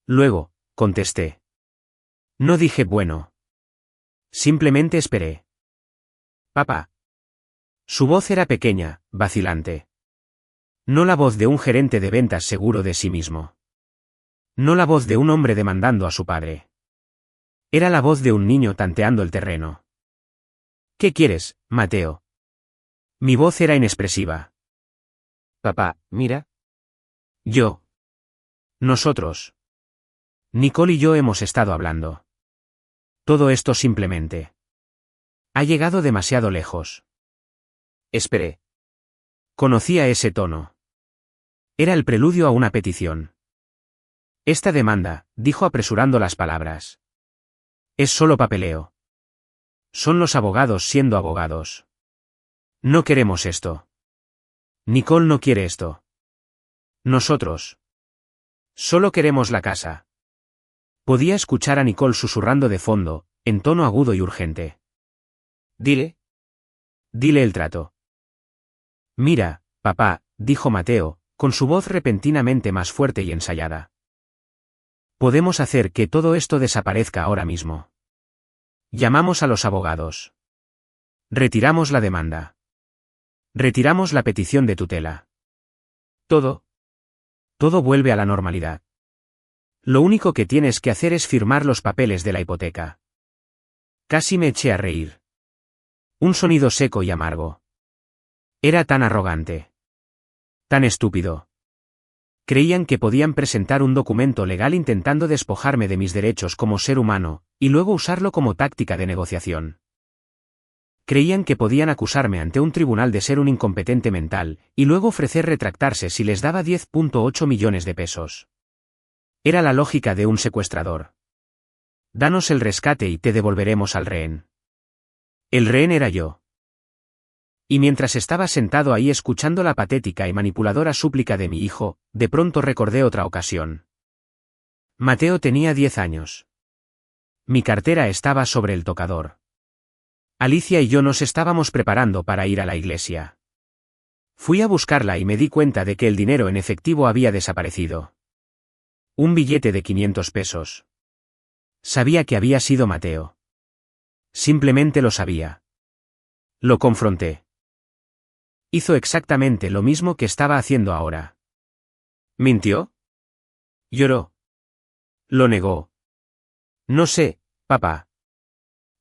Luego, contesté. No dije bueno. Simplemente esperé. Papá. Su voz era pequeña, vacilante. No la voz de un gerente de ventas seguro de sí mismo. No la voz de un hombre demandando a su padre. Era la voz de un niño tanteando el terreno. ¿Qué quieres, Mateo? Mi voz era inexpresiva. Papá, mira. Yo. Nosotros. Nicole y yo hemos estado hablando. Todo esto simplemente. Ha llegado demasiado lejos. Esperé. Conocía ese tono. Era el preludio a una petición. Esta demanda, dijo apresurando las palabras. Es solo papeleo. Son los abogados siendo abogados. No queremos esto. Nicole no quiere esto. Nosotros. Solo queremos la casa. Podía escuchar a Nicole susurrando de fondo, en tono agudo y urgente. Dile. Dile el trato. Mira, papá, dijo Mateo, con su voz repentinamente más fuerte y ensayada. Podemos hacer que todo esto desaparezca ahora mismo. Llamamos a los abogados. Retiramos la demanda. Retiramos la petición de tutela. Todo vuelve a la normalidad. Lo único que tienes que hacer es firmar los papeles de la hipoteca. Casi me eché a reír. Un sonido seco y amargo. Era tan arrogante. Tan estúpido. Creían que podían presentar un documento legal intentando despojarme de mis derechos como ser humano, y luego usarlo como táctica de negociación. Creían que podían acusarme ante un tribunal de ser un incompetente mental, y luego ofrecer retractarse si les daba 10,8 millones de pesos. Era la lógica de un secuestrador. Danos el rescate y te devolveremos al rehén. El rehén era yo. Y mientras estaba sentado ahí escuchando la patética y manipuladora súplica de mi hijo, de pronto recordé otra ocasión. Mateo tenía 10 años. Mi cartera estaba sobre el tocador. Alicia y yo nos estábamos preparando para ir a la iglesia. Fui a buscarla y me di cuenta de que el dinero en efectivo había desaparecido. Un billete de 500 pesos. Sabía que había sido Mateo. Simplemente lo sabía. Lo confronté. Hizo exactamente lo mismo que estaba haciendo ahora. ¿Mintió? Lloró. Lo negó. No sé, papá.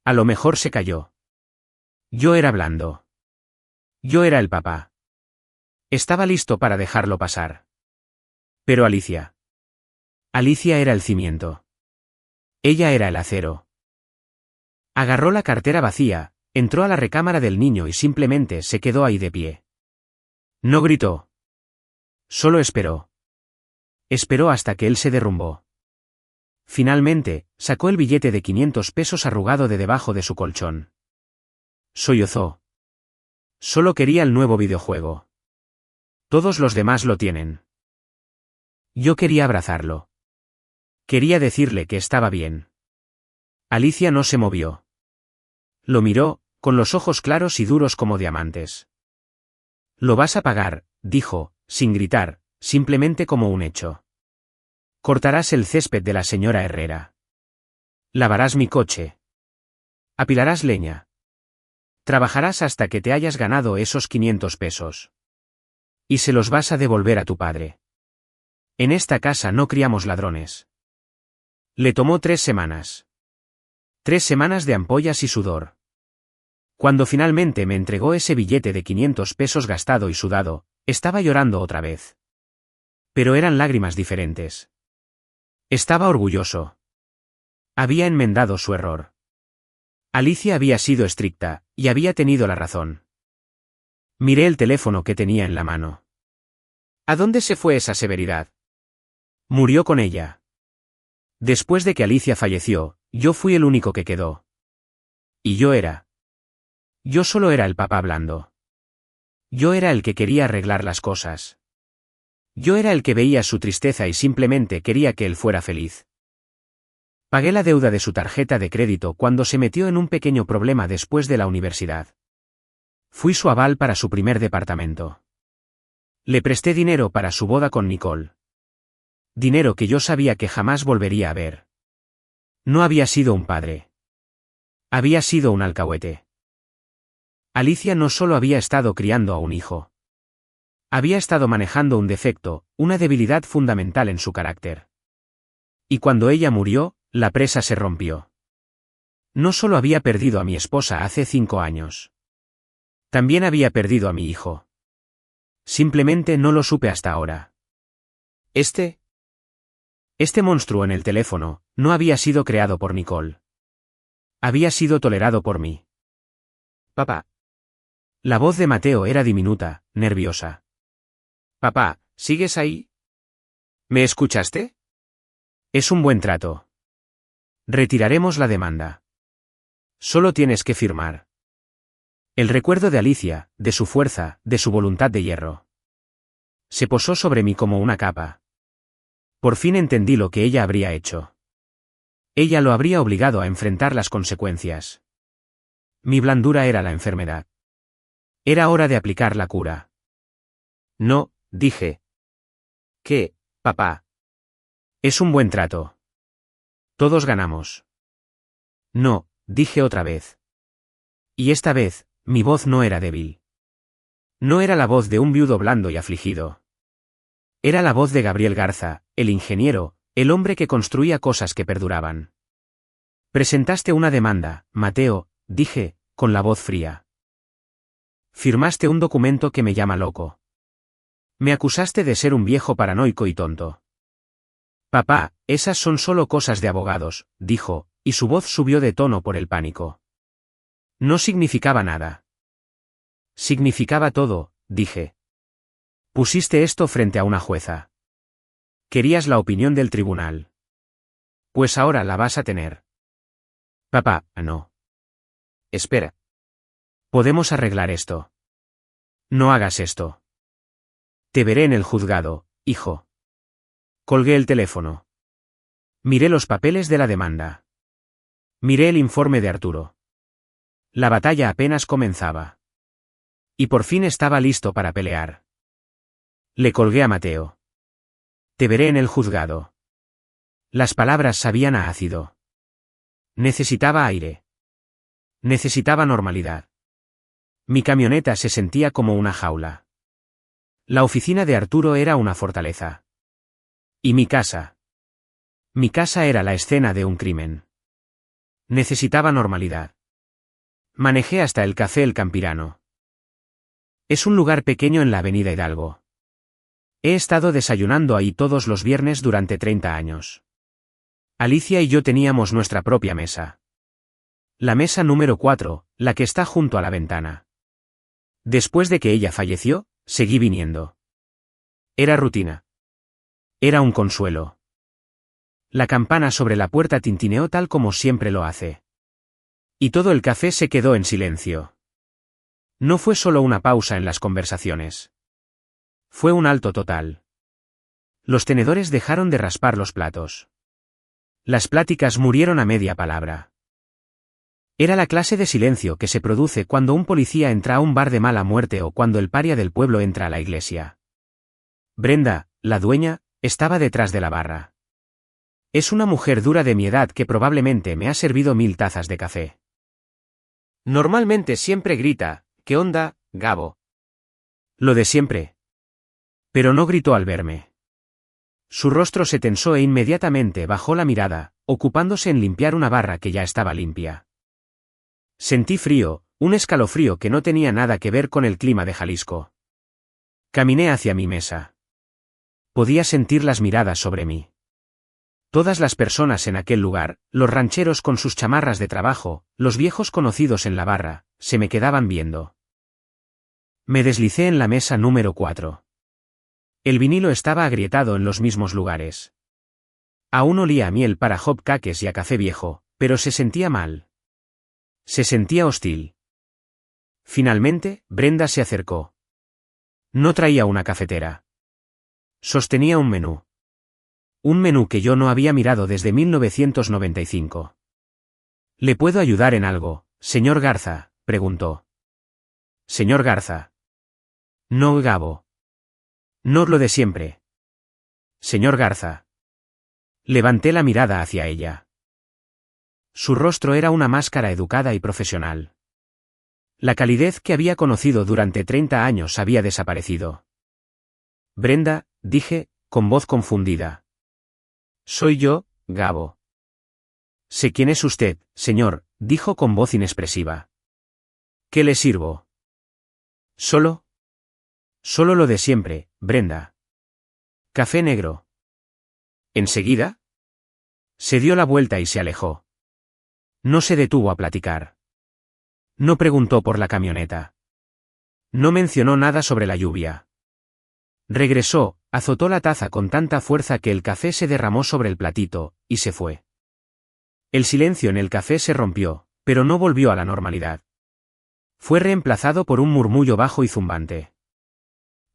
A lo mejor se cayó. Yo era blando. Yo era el papá. Estaba listo para dejarlo pasar. Pero Alicia. Alicia era el cimiento. Ella era el acero. Agarró la cartera vacía, entró a la recámara del niño y simplemente se quedó ahí de pie. No gritó. Solo esperó. Esperó hasta que él se derrumbó. Finalmente, sacó el billete de 500 pesos arrugado de debajo de su colchón. Sollozó. Solo quería el nuevo videojuego. Todos los demás lo tienen. Yo quería abrazarlo. Quería decirle que estaba bien. Alicia no se movió. Lo miró, con los ojos claros y duros como diamantes. Lo vas a pagar, dijo, sin gritar, simplemente como un hecho. Cortarás el césped de la señora Herrera. Lavarás mi coche. Apilarás leña. Trabajarás hasta que te hayas ganado esos 500 pesos. Y se los vas a devolver a tu padre. En esta casa no criamos ladrones. Le tomó 3 semanas. 3 semanas de ampollas y sudor. Cuando finalmente me entregó ese billete de 500 pesos gastado y sudado, estaba llorando otra vez. Pero eran lágrimas diferentes. Estaba orgulloso. Había enmendado su error. Alicia había sido estricta, y había tenido la razón. Miré el teléfono que tenía en la mano. ¿A dónde se fue esa severidad? Murió con ella. Después de que Alicia falleció, yo fui el único que quedó. Y yo solo era el papá blando. Yo era el que quería arreglar las cosas. Yo era el que veía su tristeza y simplemente quería que él fuera feliz. Pagué la deuda de su tarjeta de crédito cuando se metió en un pequeño problema después de la universidad. Fui su aval para su primer departamento. Le presté dinero para su boda con Nicole. Dinero que yo sabía que jamás volvería a ver. No había sido un padre. Había sido un alcahuete. Alicia no solo había estado criando a un hijo. Había estado manejando un defecto, una debilidad fundamental en su carácter. Y cuando ella murió, la presa se rompió. No solo había perdido a mi esposa hace 5 años. También había perdido a mi hijo. Simplemente no lo supe hasta ahora. Este monstruo en el teléfono, no había sido creado por Nicole. Había sido tolerado por mí. Papá. La voz de Mateo era diminuta, nerviosa. Papá, ¿sigues ahí? ¿Me escuchaste? Es un buen trato. Retiraremos la demanda. Solo tienes que firmar. El recuerdo de Alicia, de su fuerza, de su voluntad de hierro. Se posó sobre mí como una capa. Por fin entendí lo que ella habría hecho. Ella lo habría obligado a enfrentar las consecuencias. Mi blandura era la enfermedad. Era hora de aplicar la cura. No, dije. ¿Qué, papá? Es un buen trato. Todos ganamos. No, dije otra vez. Y esta vez, mi voz no era débil. No era la voz de un viudo blando y afligido. Era la voz de Gabriel Garza, el ingeniero, el hombre que construía cosas que perduraban. Presentaste una demanda, Mateo, dije, con la voz fría. Firmaste un documento que me llama loco. Me acusaste de ser un viejo paranoico y tonto. Papá, esas son solo cosas de abogados, dijo, y su voz subió de tono por el pánico. No significaba nada. Significaba todo, dije. Pusiste esto frente a una jueza. Querías la opinión del tribunal. Pues ahora la vas a tener. Papá, no. Espera. Podemos arreglar esto. No hagas esto. Te veré en el juzgado, hijo. Colgué el teléfono. Miré los papeles de la demanda. Miré el informe de Arturo. La batalla apenas comenzaba. Y por fin estaba listo para pelear. Le colgué a Mateo. Te veré en el juzgado. Las palabras sabían a ácido. Necesitaba aire. Necesitaba normalidad. Mi camioneta se sentía como una jaula. La oficina de Arturo era una fortaleza. Y mi casa. Mi casa era la escena de un crimen. Necesitaba normalidad. Manejé hasta el Café El Campirano. Es un lugar pequeño en la Avenida Hidalgo. He estado desayunando ahí todos los viernes durante 30 años. Alicia y yo teníamos nuestra propia mesa. La mesa número 4, la que está junto a la ventana. Después de que ella falleció, seguí viniendo. Era rutina. Era un consuelo. La campana sobre la puerta tintineó tal como siempre lo hace. Y todo el café se quedó en silencio. No fue solo una pausa en las conversaciones. Fue un alto total. Los tenedores dejaron de raspar los platos. Las pláticas murieron a media palabra. Era la clase de silencio que se produce cuando un policía entra a un bar de mala muerte o cuando el paria del pueblo entra a la iglesia. Brenda, la dueña, estaba detrás de la barra. Es una mujer dura de mi edad que probablemente me ha servido 1000 tazas de café. Normalmente siempre grita, ¿qué onda, Gabo? Lo de siempre. Pero no gritó al verme. Su rostro se tensó e inmediatamente bajó la mirada, ocupándose en limpiar una barra que ya estaba limpia. Sentí frío, un escalofrío que no tenía nada que ver con el clima de Jalisco. Caminé hacia mi mesa. Podía sentir las miradas sobre mí. Todas las personas en aquel lugar, los rancheros con sus chamarras de trabajo, los viejos conocidos en la barra, se me quedaban viendo. Me deslicé en la mesa número 4. El vinilo estaba agrietado en los mismos lugares. Aún olía a miel para hopcakes y a café viejo, pero se sentía mal. Se sentía hostil. Finalmente, Brenda se acercó. No traía una cafetera. Sostenía un menú. Un menú que yo no había mirado desde 1995. ¿Le puedo ayudar en algo, señor Garza?, preguntó. Señor Garza. No, Gabo. No lo de siempre. Señor Garza. Levanté la mirada hacia ella. Su rostro era una máscara educada y profesional. La calidez que había conocido durante 30 años había desaparecido. Brenda, dije, con voz confundida. Soy yo, Gabo. Sé quién es usted, señor, dijo con voz inexpresiva. ¿Qué le sirvo? Solo lo de siempre, Brenda. Café negro. ¿Enseguida? Se dio la vuelta y se alejó. No se detuvo a platicar. No preguntó por la camioneta. No mencionó nada sobre la lluvia. Regresó, azotó la taza con tanta fuerza que el café se derramó sobre el platito, y se fue. El silencio en el café se rompió, pero no volvió a la normalidad. Fue reemplazado por un murmullo bajo y zumbante.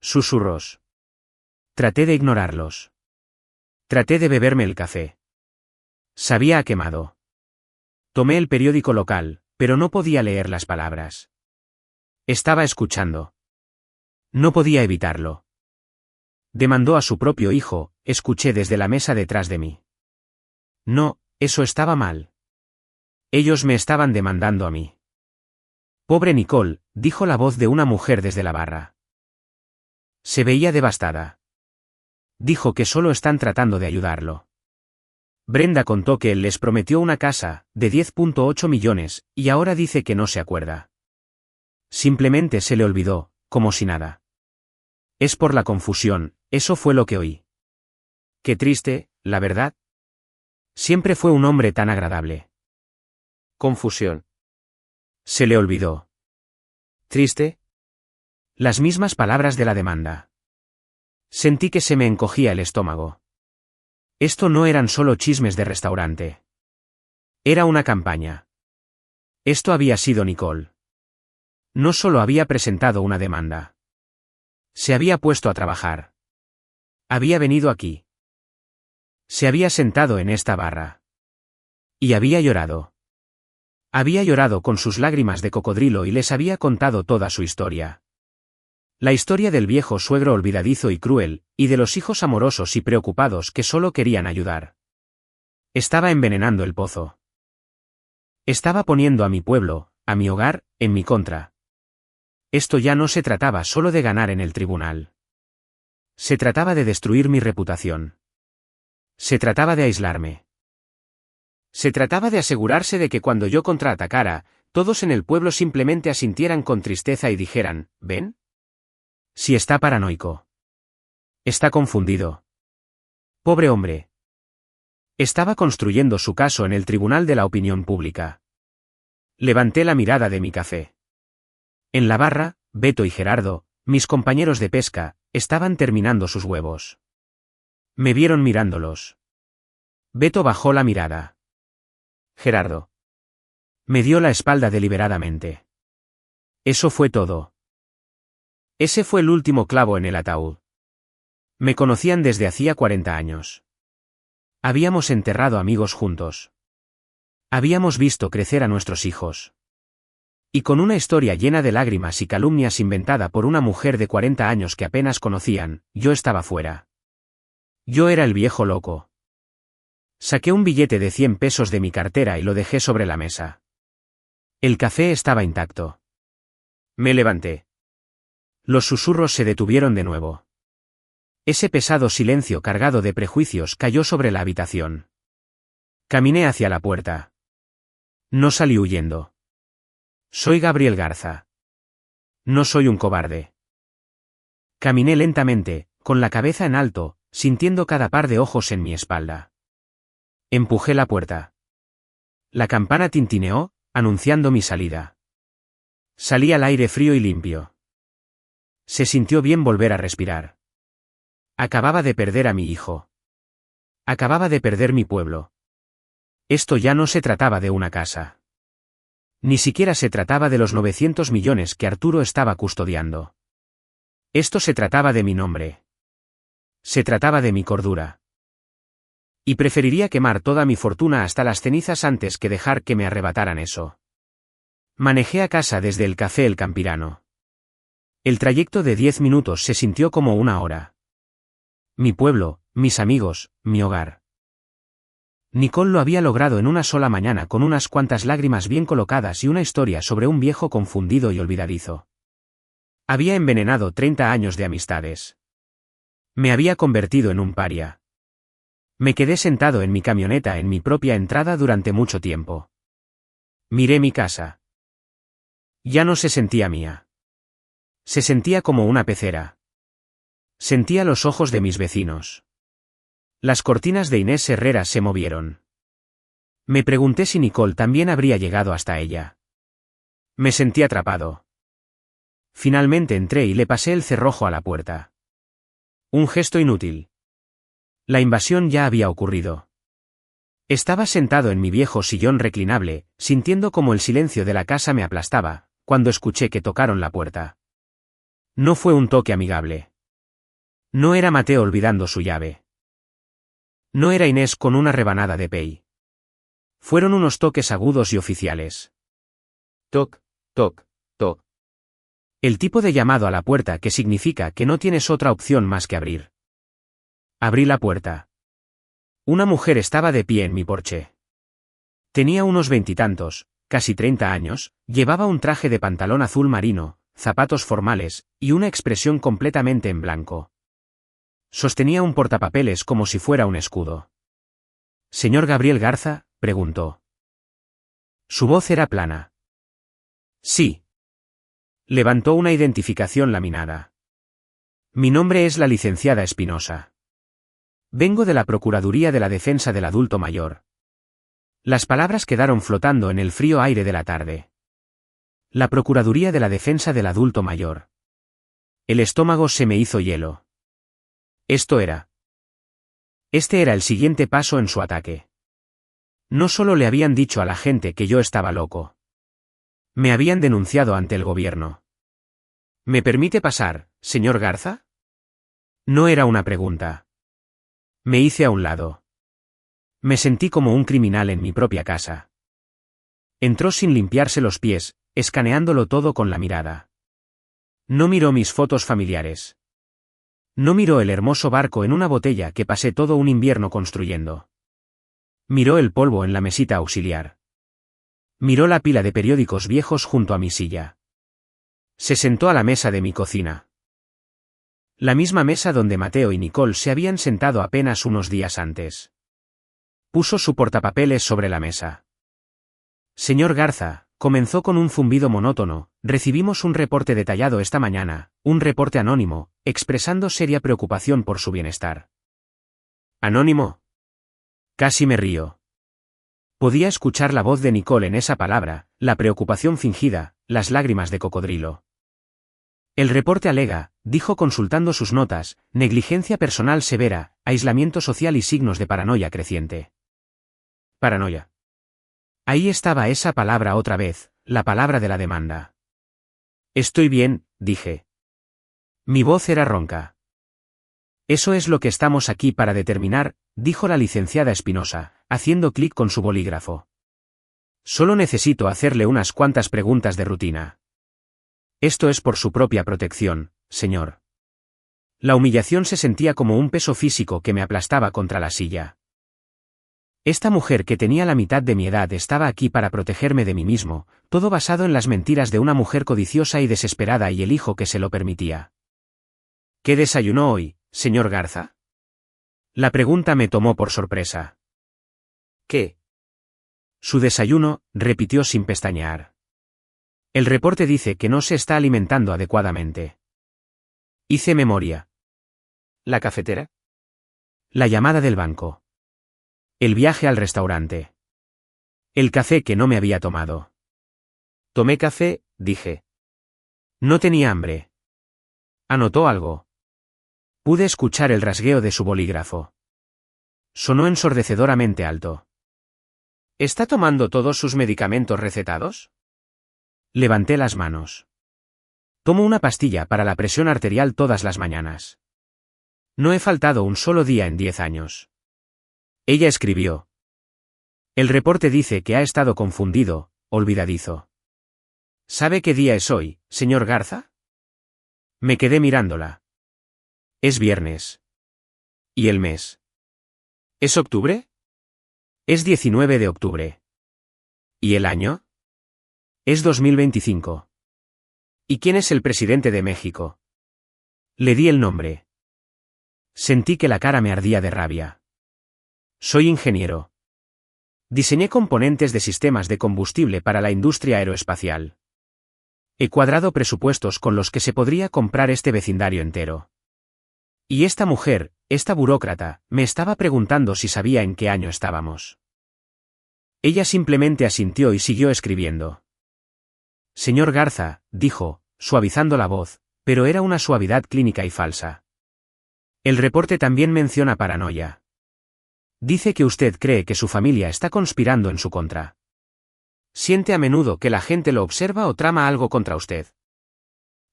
Susurros. Traté de ignorarlos. Traté de beberme el café. Sabía a quemado. Tomé el periódico local, pero no podía leer las palabras. Estaba escuchando. No podía evitarlo. Demandó a su propio hijo, escuché desde la mesa detrás de mí. No, eso estaba mal. Ellos me estaban demandando a mí. Pobre Nicole, dijo la voz de una mujer desde la barra. Se veía devastada. Dijo que solo están tratando de ayudarlo. Brenda contó que él les prometió una casa, de 10,8 millones, y ahora dice que no se acuerda. Simplemente se le olvidó, como si nada. Es por la confusión, eso fue lo que oí. Qué triste, la verdad. Siempre fue un hombre tan agradable. Confusión. Se le olvidó. ¿Triste? Las mismas palabras de la demanda. Sentí que se me encogía el estómago. Esto no eran solo chismes de restaurante. Era una campaña. Esto había sido Nicole. No solo había presentado una demanda. Se había puesto a trabajar. Había venido aquí. Se había sentado en esta barra. Y había llorado. Había llorado con sus lágrimas de cocodrilo y les había contado toda su historia. La historia del viejo suegro olvidadizo y cruel, y de los hijos amorosos y preocupados que solo querían ayudar. Estaba envenenando el pozo. Estaba poniendo a mi pueblo, a mi hogar, en mi contra. Esto ya no se trataba solo de ganar en el tribunal. Se trataba de destruir mi reputación. Se trataba de aislarme. Se trataba de asegurarse de que cuando yo contraatacara, todos en el pueblo simplemente asintieran con tristeza y dijeran, ¿ven? Si está paranoico. Está confundido. Pobre hombre. Estaba construyendo su caso en el tribunal de la opinión pública. Levanté la mirada de mi café. En la barra, Beto y Gerardo, mis compañeros de pesca, estaban terminando sus huevos. Me vieron mirándolos. Beto bajó la mirada. Gerardo. Me dio la espalda deliberadamente. Eso fue todo. Ese fue el último clavo en el ataúd. Me conocían desde hacía 40 años. Habíamos enterrado amigos juntos. Habíamos visto crecer a nuestros hijos. Y con una historia llena de lágrimas y calumnias inventada por una mujer de 40 años que apenas conocían, yo estaba fuera. Yo era el viejo loco. Saqué un billete de 100 pesos de mi cartera y lo dejé sobre la mesa. El café estaba intacto. Me levanté. Los susurros se detuvieron de nuevo. Ese pesado silencio cargado de prejuicios cayó sobre la habitación. Caminé hacia la puerta. No salí huyendo. Soy Gabriel Garza. No soy un cobarde. Caminé lentamente, con la cabeza en alto, sintiendo cada par de ojos en mi espalda. Empujé la puerta. La campana tintineó, anunciando mi salida. Salí al aire frío y limpio. Se sintió bien volver a respirar. Acababa de perder a mi hijo. Acababa de perder mi pueblo. Esto ya no se trataba de una casa. Ni siquiera se trataba de los 900 millones que Arturo estaba custodiando. Esto se trataba de mi nombre. Se trataba de mi cordura. Y preferiría quemar toda mi fortuna hasta las cenizas antes que dejar que me arrebataran eso. Manejé a casa desde el Café El Campirano. El trayecto de 10 minutos se sintió como una hora. Mi pueblo, mis amigos, mi hogar. Nicole lo había logrado en una sola mañana con unas cuantas lágrimas bien colocadas y una historia sobre un viejo confundido y olvidadizo. Había envenenado 30 años de amistades. Me había convertido en un paria. Me quedé sentado en mi camioneta en mi propia entrada durante mucho tiempo. Miré mi casa. Ya no se sentía mía. Se sentía como una pecera. Sentía los ojos de mis vecinos. Las cortinas de Inés Herrera se movieron. Me pregunté si Nicole también habría llegado hasta ella. Me sentí atrapado. Finalmente entré y le pasé el cerrojo a la puerta. Un gesto inútil. La invasión ya había ocurrido. Estaba sentado en mi viejo sillón reclinable, sintiendo como el silencio de la casa me aplastaba, cuando escuché que tocaron la puerta. No fue un toque amigable. No era Mateo olvidando su llave. No era Inés con una rebanada de pay. Fueron unos toques agudos y oficiales. Toc, toc, toc. El tipo de llamado a la puerta que significa que no tienes otra opción más que abrir. Abrí la puerta. Una mujer estaba de pie en mi porche. Tenía unos 20 y tantos, casi 30 años, llevaba un traje de pantalón azul marino, zapatos formales, y una expresión completamente en blanco. Sostenía un portapapeles como si fuera un escudo. «¿Señor Gabriel Garza?», preguntó. Su voz era plana. «Sí». Levantó una identificación laminada. «Mi nombre es la licenciada Espinosa. Vengo de la Procuraduría de la Defensa del Adulto Mayor». Las palabras quedaron flotando en el frío aire de la tarde. La Procuraduría de la Defensa del Adulto Mayor. El estómago se me hizo hielo. Este era el siguiente paso en su ataque. No solo le habían dicho a la gente que yo estaba loco. Me habían denunciado ante el gobierno. ¿Me permite pasar, señor Garza? No era una pregunta. Me hice a un lado. Me sentí como un criminal en mi propia casa. Entró sin limpiarse los pies, escaneándolo todo con la mirada. No miró mis fotos familiares. No miró el hermoso barco en una botella que pasé todo un invierno construyendo. Miró el polvo en la mesita auxiliar. Miró la pila de periódicos viejos junto a mi silla. Se sentó a la mesa de mi cocina. La misma mesa donde Mateo y Nicole se habían sentado apenas unos días antes. Puso su portapapeles sobre la mesa. Señor Garza, comenzó con un zumbido monótono, recibimos un reporte detallado esta mañana, un reporte anónimo, expresando seria preocupación por su bienestar. ¿Anónimo? Casi me río. Podía escuchar la voz de Nicole en esa palabra, la preocupación fingida, las lágrimas de cocodrilo. El reporte alega, dijo consultando sus notas, negligencia personal severa, aislamiento social y signos de paranoia creciente. Paranoia. Ahí estaba esa palabra otra vez, la palabra de la demanda. Estoy bien, dije. Mi voz era ronca. Eso es lo que estamos aquí para determinar, dijo la licenciada Espinosa, haciendo clic con su bolígrafo. Solo necesito hacerle unas cuantas preguntas de rutina. Esto es por su propia protección, señor. La humillación se sentía como un peso físico que me aplastaba contra la silla. Esta mujer que tenía la mitad de mi edad estaba aquí para protegerme de mí mismo, todo basado en las mentiras de una mujer codiciosa y desesperada y el hijo que se lo permitía. ¿Qué desayunó hoy, señor Garza? La pregunta me tomó por sorpresa. ¿Qué? Su desayuno, repitió sin pestañear. El reporte dice que no se está alimentando adecuadamente. Hice memoria. ¿La cafetera? La llamada del banco. El viaje al restaurante. El café que no me había tomado. Tomé café, dije. No tenía hambre. ¿Anotó algo? Pude escuchar el rasgueo de su bolígrafo. Sonó ensordecedoramente alto. ¿Está tomando todos sus medicamentos recetados? Levanté las manos. Tomo una pastilla para la presión arterial todas las mañanas. No he faltado un solo día en 10 años. Ella escribió. El reporte dice que ha estado confundido, olvidadizo. ¿Sabe qué día es hoy, señor Garza? Me quedé mirándola. Es viernes. ¿Y el mes? ¿Es octubre? Es 19 de octubre. ¿Y el año? Es 2025. ¿Y quién es el presidente de México? Le di el nombre. Sentí que la cara me ardía de rabia. Soy ingeniero. Diseñé componentes de sistemas de combustible para la industria aeroespacial. He cuadrado presupuestos con los que se podría comprar este vecindario entero. Y esta mujer, esta burócrata, me estaba preguntando si sabía en qué año estábamos. Ella simplemente asintió y siguió escribiendo. Señor Garza, dijo, suavizando la voz, pero era una suavidad clínica y falsa. El reporte también menciona paranoia. Dice que usted cree que su familia está conspirando en su contra. Siente a menudo que la gente lo observa o trama algo contra usted.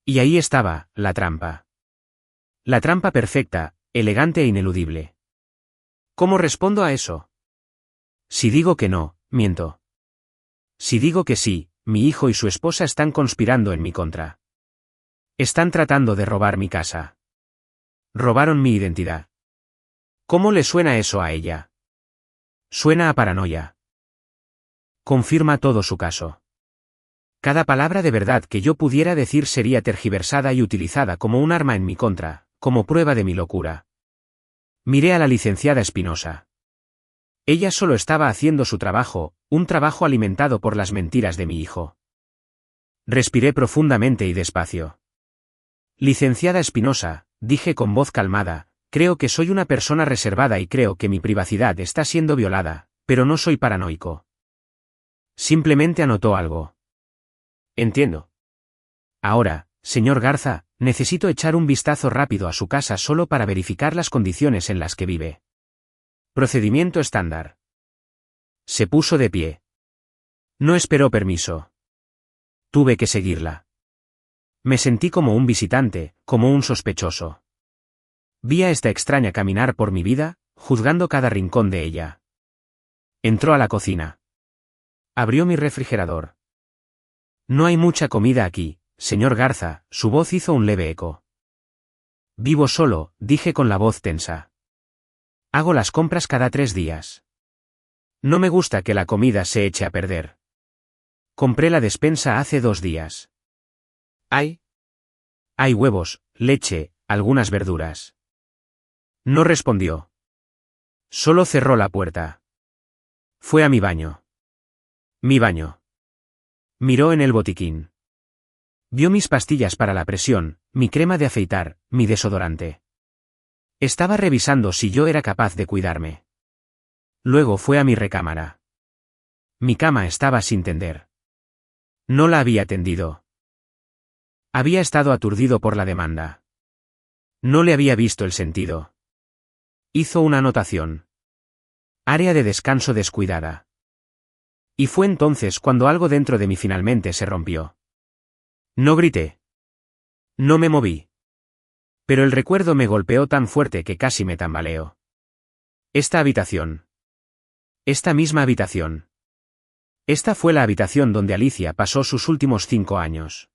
Y ahí estaba, la trampa. La trampa perfecta, elegante e ineludible. ¿Cómo respondo a eso? Si digo que no, miento. Si digo que sí, mi hijo y su esposa están conspirando en mi contra. Están tratando de robar mi casa. Robaron mi identidad. ¿Cómo le suena eso a ella? Suena a paranoia. Confirma todo su caso. Cada palabra de verdad que yo pudiera decir sería tergiversada y utilizada como un arma en mi contra, como prueba de mi locura. Miré a la licenciada Espinosa. Ella solo estaba haciendo su trabajo, un trabajo alimentado por las mentiras de mi hijo. Respiré profundamente y despacio. Licenciada Espinosa, dije con voz calmada, creo que soy una persona reservada y creo que mi privacidad está siendo violada, pero no soy paranoico. Simplemente anotó algo. Entiendo. Ahora, señor Garza, necesito echar un vistazo rápido a su casa solo para verificar las condiciones en las que vive. Procedimiento estándar. Se puso de pie. No esperó permiso. Tuve que seguirla. Me sentí como un visitante, como un sospechoso. Vi a esta extraña caminar por mi vida, juzgando cada rincón de ella. Entró a la cocina. Abrió mi refrigerador. No hay mucha comida aquí, señor Garza, su voz hizo un leve eco. Vivo solo, dije con la voz tensa. Hago las compras cada 3 días. No me gusta que la comida se eche a perder. Compré la despensa hace 2 días. ¿Hay? Hay huevos, leche, algunas verduras. No respondió. Solo cerró la puerta. Fue a mi baño. Mi baño. Miró en el botiquín. Vio mis pastillas para la presión, mi crema de afeitar, mi desodorante. Estaba revisando si yo era capaz de cuidarme. Luego fue a mi recámara. Mi cama estaba sin tender. No la había tendido. Había estado aturdido por la demanda. No le había visto el sentido. Hizo una anotación. Área de descanso descuidada. Y fue entonces cuando algo dentro de mí finalmente se rompió. No grité. No me moví. Pero el recuerdo me golpeó tan fuerte que casi me tambaleó. Esta habitación. Esta misma habitación. Esta fue la habitación donde Alicia pasó sus últimos 5 años.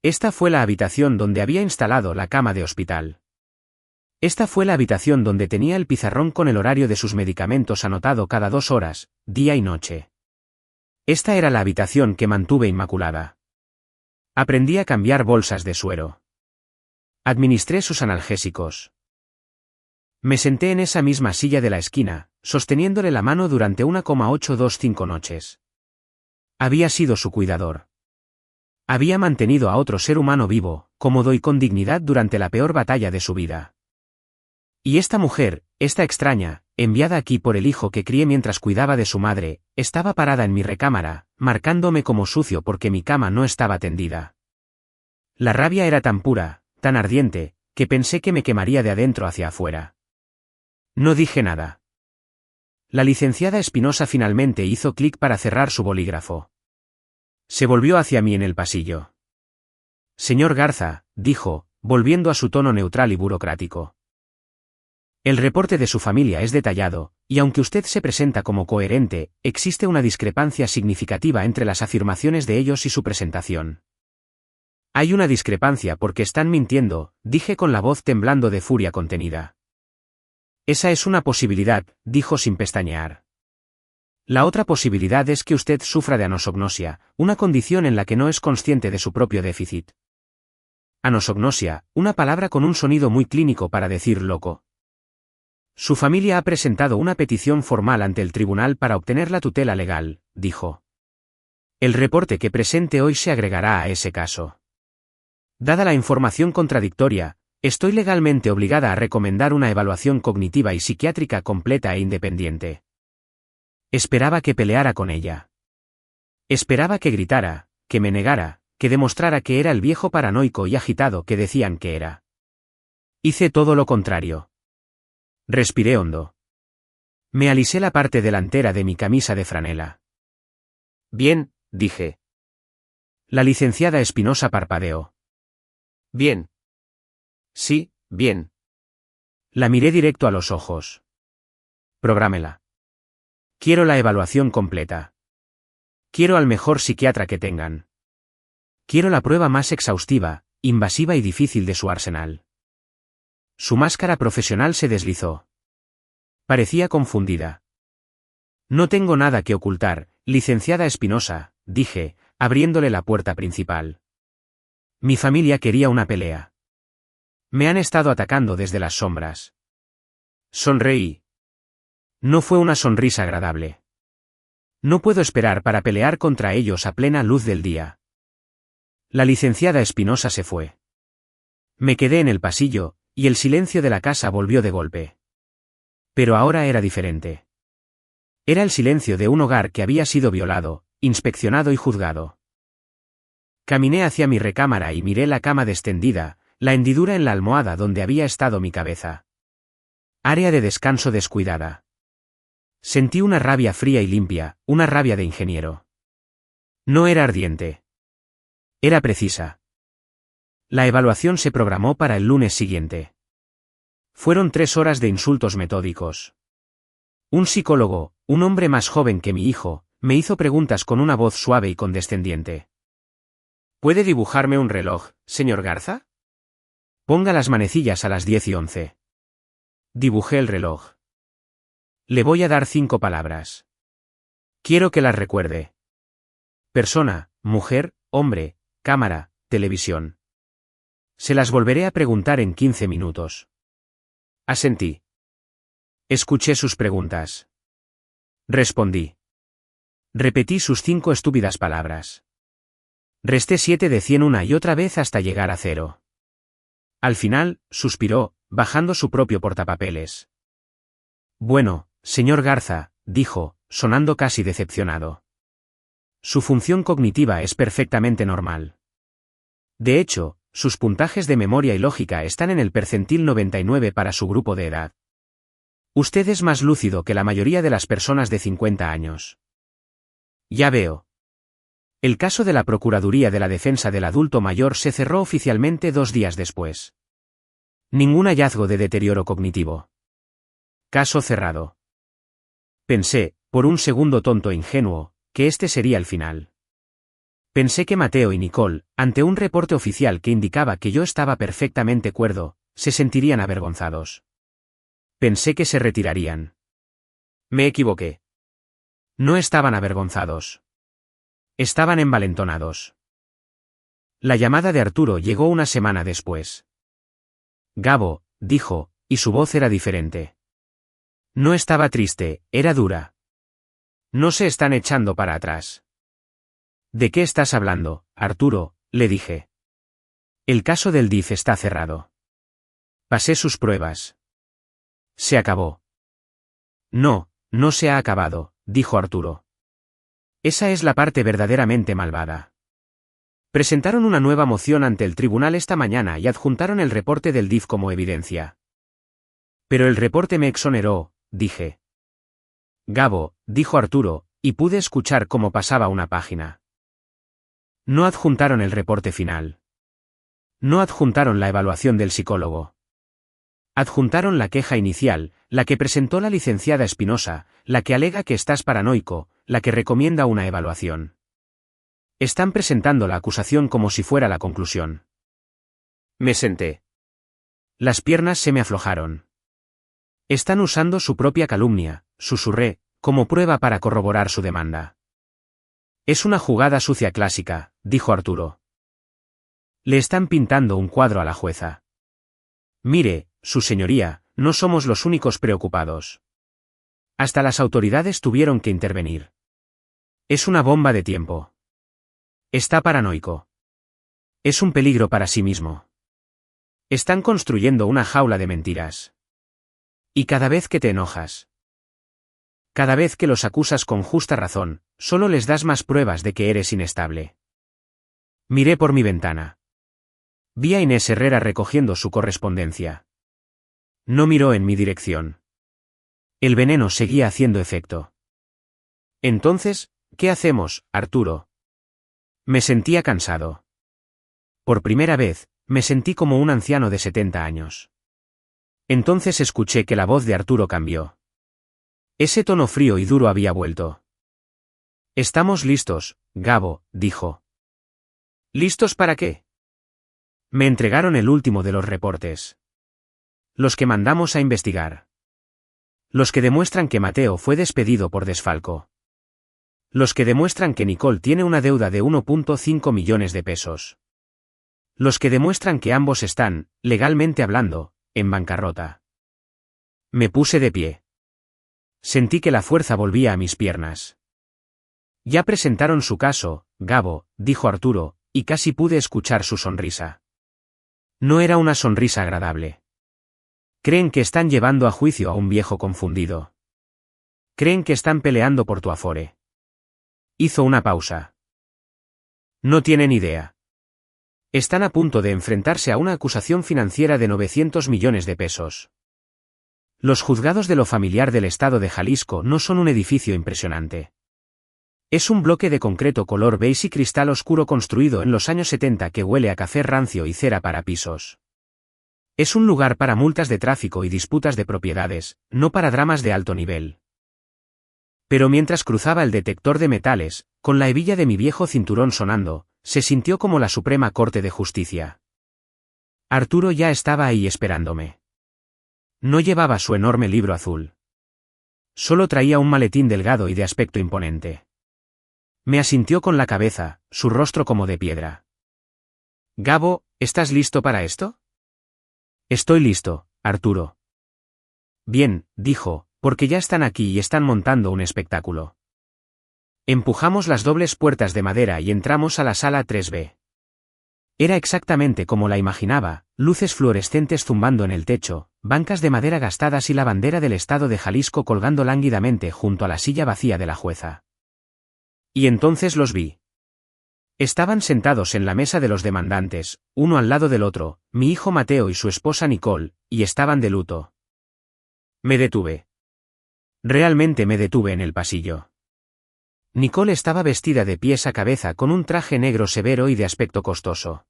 Esta fue la habitación donde había instalado la cama de hospital. Esta fue la habitación donde tenía el pizarrón con el horario de sus medicamentos anotado cada 2 horas, día y noche. Esta era la habitación que mantuve inmaculada. Aprendí a cambiar bolsas de suero. Administré sus analgésicos. Me senté en esa misma silla de la esquina, sosteniéndole la mano durante 1,825 noches. Había sido su cuidador. Había mantenido a otro ser humano vivo, cómodo y con dignidad durante la peor batalla de su vida. Y esta mujer, esta extraña, enviada aquí por el hijo que crié mientras cuidaba de su madre, estaba parada en mi recámara, marcándome como sucio porque mi cama no estaba tendida. La rabia era tan pura, tan ardiente, que pensé que me quemaría de adentro hacia afuera. No dije nada. La licenciada Espinosa finalmente hizo clic para cerrar su bolígrafo. Se volvió hacia mí en el pasillo. Señor Garza, dijo, volviendo a su tono neutral y burocrático. El reporte de su familia es detallado, y aunque usted se presenta como coherente, existe una discrepancia significativa entre las afirmaciones de ellos y su presentación. Hay una discrepancia porque están mintiendo, dije con la voz temblando de furia contenida. Esa es una posibilidad, dijo sin pestañear. La otra posibilidad es que usted sufra de anosognosia, una condición en la que no es consciente de su propio déficit. Anosognosia, una palabra con un sonido muy clínico para decir loco. Su familia ha presentado una petición formal ante el tribunal para obtener la tutela legal, dijo. El reporte que presente hoy se agregará a ese caso. Dada la información contradictoria, estoy legalmente obligada a recomendar una evaluación cognitiva y psiquiátrica completa e independiente. Esperaba que peleara con ella. Esperaba que gritara, que me negara, que demostrara que era el viejo paranoico y agitado que decían que era. Hice todo lo contrario. Respiré hondo. Me alisé la parte delantera de mi camisa de franela. Bien, dije. La licenciada Espinosa parpadeó. Bien. Sí, bien. La miré directo a los ojos. Prográmela. Quiero la evaluación completa. Quiero al mejor psiquiatra que tengan. Quiero la prueba más exhaustiva, invasiva y difícil de su arsenal. Su máscara profesional se deslizó. Parecía confundida. No tengo nada que ocultar, licenciada Espinosa, dije, abriéndole la puerta principal. Mi familia quería una pelea. Me han estado atacando desde las sombras. Sonreí. No fue una sonrisa agradable. No puedo esperar para pelear contra ellos a plena luz del día. La licenciada Espinosa se fue. Me quedé en el pasillo, y el silencio de la casa volvió de golpe. Pero ahora era diferente. Era el silencio de un hogar que había sido violado, inspeccionado y juzgado. Caminé hacia mi recámara y miré la cama descendida, la hendidura en la almohada donde había estado mi cabeza. Área de descanso descuidada. Sentí una rabia fría y limpia, una rabia de ingeniero. No era ardiente. Era precisa. La evaluación se programó para el lunes siguiente. Fueron 3 horas de insultos metódicos. Un psicólogo, un hombre más joven que mi hijo, me hizo preguntas con una voz suave y condescendiente. ¿Puede dibujarme un reloj, señor Garza? Ponga las manecillas a las 10:11. Dibujé el reloj. Le voy a dar 5 palabras. Quiero que las recuerde. Persona, mujer, hombre, cámara, televisión. Se las volveré a preguntar en 15 minutos. Asentí. Escuché sus preguntas. Respondí. Repetí sus 5 estúpidas palabras. Resté 7 de 100 una y otra vez hasta llegar a 0. Al final, suspiró, bajando su propio portapapeles. Bueno, señor Garza, dijo, sonando casi decepcionado. Su función cognitiva es perfectamente normal. De hecho, sus puntajes de memoria y lógica están en el percentil 99 para su grupo de edad. Usted es más lúcido que la mayoría de las personas de 50 años. Ya veo. El caso de la Procuraduría de la Defensa del Adulto Mayor se cerró oficialmente 2 días después. Ningún hallazgo de deterioro cognitivo. Caso cerrado. Pensé, por un segundo tonto e ingenuo, que este sería el final. Pensé que Mateo y Nicole, ante un reporte oficial que indicaba que yo estaba perfectamente cuerdo, se sentirían avergonzados. Pensé que se retirarían. Me equivoqué. No estaban avergonzados. Estaban envalentonados. La llamada de Arturo llegó una semana después. Gabo, dijo, y su voz era diferente. No estaba triste, era dura. No se están echando para atrás. ¿De qué estás hablando, Arturo?, le dije. El caso del DIF está cerrado. Pasé sus pruebas. Se acabó. No, no se ha acabado, dijo Arturo. Esa es la parte verdaderamente malvada. Presentaron una nueva moción ante el tribunal esta mañana y adjuntaron el reporte del DIF como evidencia. Pero el reporte me exoneró, dije. Gabo, dijo Arturo, y pude escuchar cómo pasaba una página. No adjuntaron el reporte final. No adjuntaron la evaluación del psicólogo. Adjuntaron la queja inicial, la que presentó la licenciada Espinosa, la que alega que estás paranoico, la que recomienda una evaluación. Están presentando la acusación como si fuera la conclusión. Me senté. Las piernas se me aflojaron. Están usando su propia calumnia, susurré, como prueba para corroborar su demanda. Es una jugada sucia clásica, dijo Arturo. Le están pintando un cuadro a la jueza. Mire, su señoría, no somos los únicos preocupados. Hasta las autoridades tuvieron que intervenir. Es una bomba de tiempo. Está paranoico. Es un peligro para sí mismo. Están construyendo una jaula de mentiras. Y cada vez que te enojas, cada vez que los acusas con justa razón, solo les das más pruebas de que eres inestable. Miré por mi ventana. Vi a Inés Herrera recogiendo su correspondencia. No miró en mi dirección. El veneno seguía haciendo efecto. Entonces, ¿qué hacemos, Arturo? Me sentía cansado. Por primera vez, me sentí como un anciano de 70 años. Entonces escuché que la voz de Arturo cambió. Ese tono frío y duro había vuelto. Estamos listos, Gabo, dijo. ¿Listos para qué? Me entregaron el último de los reportes. Los que mandamos a investigar. Los que demuestran que Mateo fue despedido por desfalco. Los que demuestran que Nicole tiene una deuda de 1,5 millones de pesos. Los que demuestran que ambos están, legalmente hablando, en bancarrota. Me puse de pie. Sentí que la fuerza volvía a mis piernas. Ya presentaron su caso, Gabo, dijo Arturo, y casi pude escuchar su sonrisa. No era una sonrisa agradable. Creen que están llevando a juicio a un viejo confundido. Creen que están peleando por tu afore. Hizo una pausa. No tienen idea. Están a punto de enfrentarse a una acusación financiera de 900 millones de pesos. Los juzgados de lo familiar del estado de Jalisco no son un edificio impresionante. Es un bloque de concreto color beige y cristal oscuro construido en los años 70 que huele a café rancio y cera para pisos. Es un lugar para multas de tráfico y disputas de propiedades, no para dramas de alto nivel. Pero mientras cruzaba el detector de metales, con la hebilla de mi viejo cinturón sonando, se sintió como la Suprema Corte de Justicia. Arturo ya estaba ahí esperándome. No llevaba su enorme libro azul. Solo traía un maletín delgado y de aspecto imponente. Me asintió con la cabeza, su rostro como de piedra. Gabo, ¿estás listo para esto? Estoy listo, Arturo. Bien, dijo, porque ya están aquí y están montando un espectáculo. Empujamos las dobles puertas de madera y entramos a la sala 3B. Era exactamente como la imaginaba, luces fluorescentes zumbando en el techo, bancas de madera gastadas y la bandera del estado de Jalisco colgando lánguidamente junto a la silla vacía de la jueza. Y entonces los vi. Estaban sentados en la mesa de los demandantes, uno al lado del otro, mi hijo Mateo y su esposa Nicole, y estaban de luto. Me detuve. Realmente me detuve en el pasillo. Nicole estaba vestida de pies a cabeza con un traje negro severo y de aspecto costoso.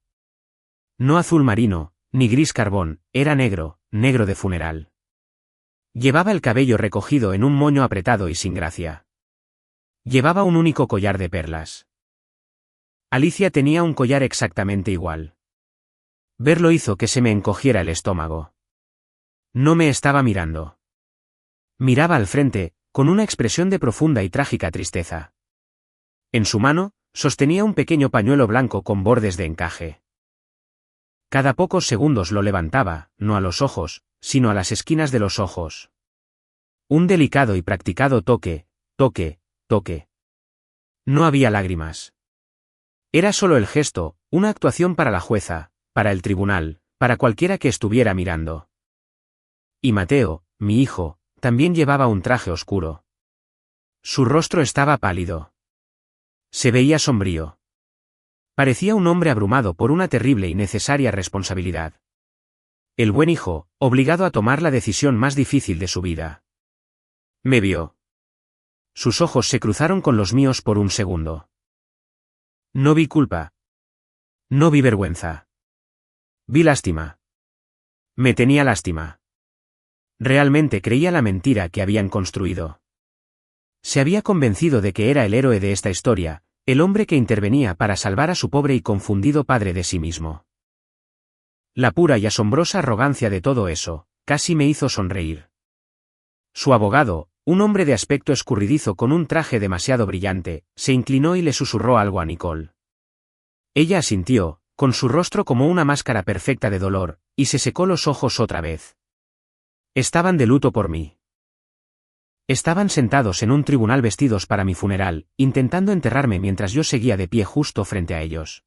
No azul marino, ni gris carbón, era negro, negro de funeral. Llevaba el cabello recogido en un moño apretado y sin gracia. Llevaba un único collar de perlas. Alicia tenía un collar exactamente igual. Verlo hizo que se me encogiera el estómago. No me estaba mirando. Miraba al frente, con una expresión de profunda y trágica tristeza. En su mano, sostenía un pequeño pañuelo blanco con bordes de encaje. Cada pocos segundos lo levantaba, no a los ojos, sino a las esquinas de los ojos. Un delicado y practicado toque, toque, toque. No había lágrimas. Era solo el gesto, una actuación para la jueza, para el tribunal, para cualquiera que estuviera mirando. Y Mateo, mi hijo, también llevaba un traje oscuro. Su rostro estaba pálido. Se veía sombrío. Parecía un hombre abrumado por una terrible y necesaria responsabilidad. El buen hijo, obligado a tomar la decisión más difícil de su vida. Me vio. Sus ojos se cruzaron con los míos por un segundo. No vi culpa. No vi vergüenza. Vi lástima. Me tenía lástima. Realmente creía la mentira que habían construido. Se había convencido de que era el héroe de esta historia, el hombre que intervenía para salvar a su pobre y confundido padre de sí mismo. La pura y asombrosa arrogancia de todo eso, casi me hizo sonreír. Su abogado, un hombre de aspecto escurridizo con un traje demasiado brillante, se inclinó y le susurró algo a Nicole. Ella asintió, con su rostro como una máscara perfecta de dolor, y se secó los ojos otra vez. Estaban de luto por mí. Estaban sentados en un tribunal vestidos para mi funeral, intentando enterrarme mientras yo seguía de pie justo frente a ellos.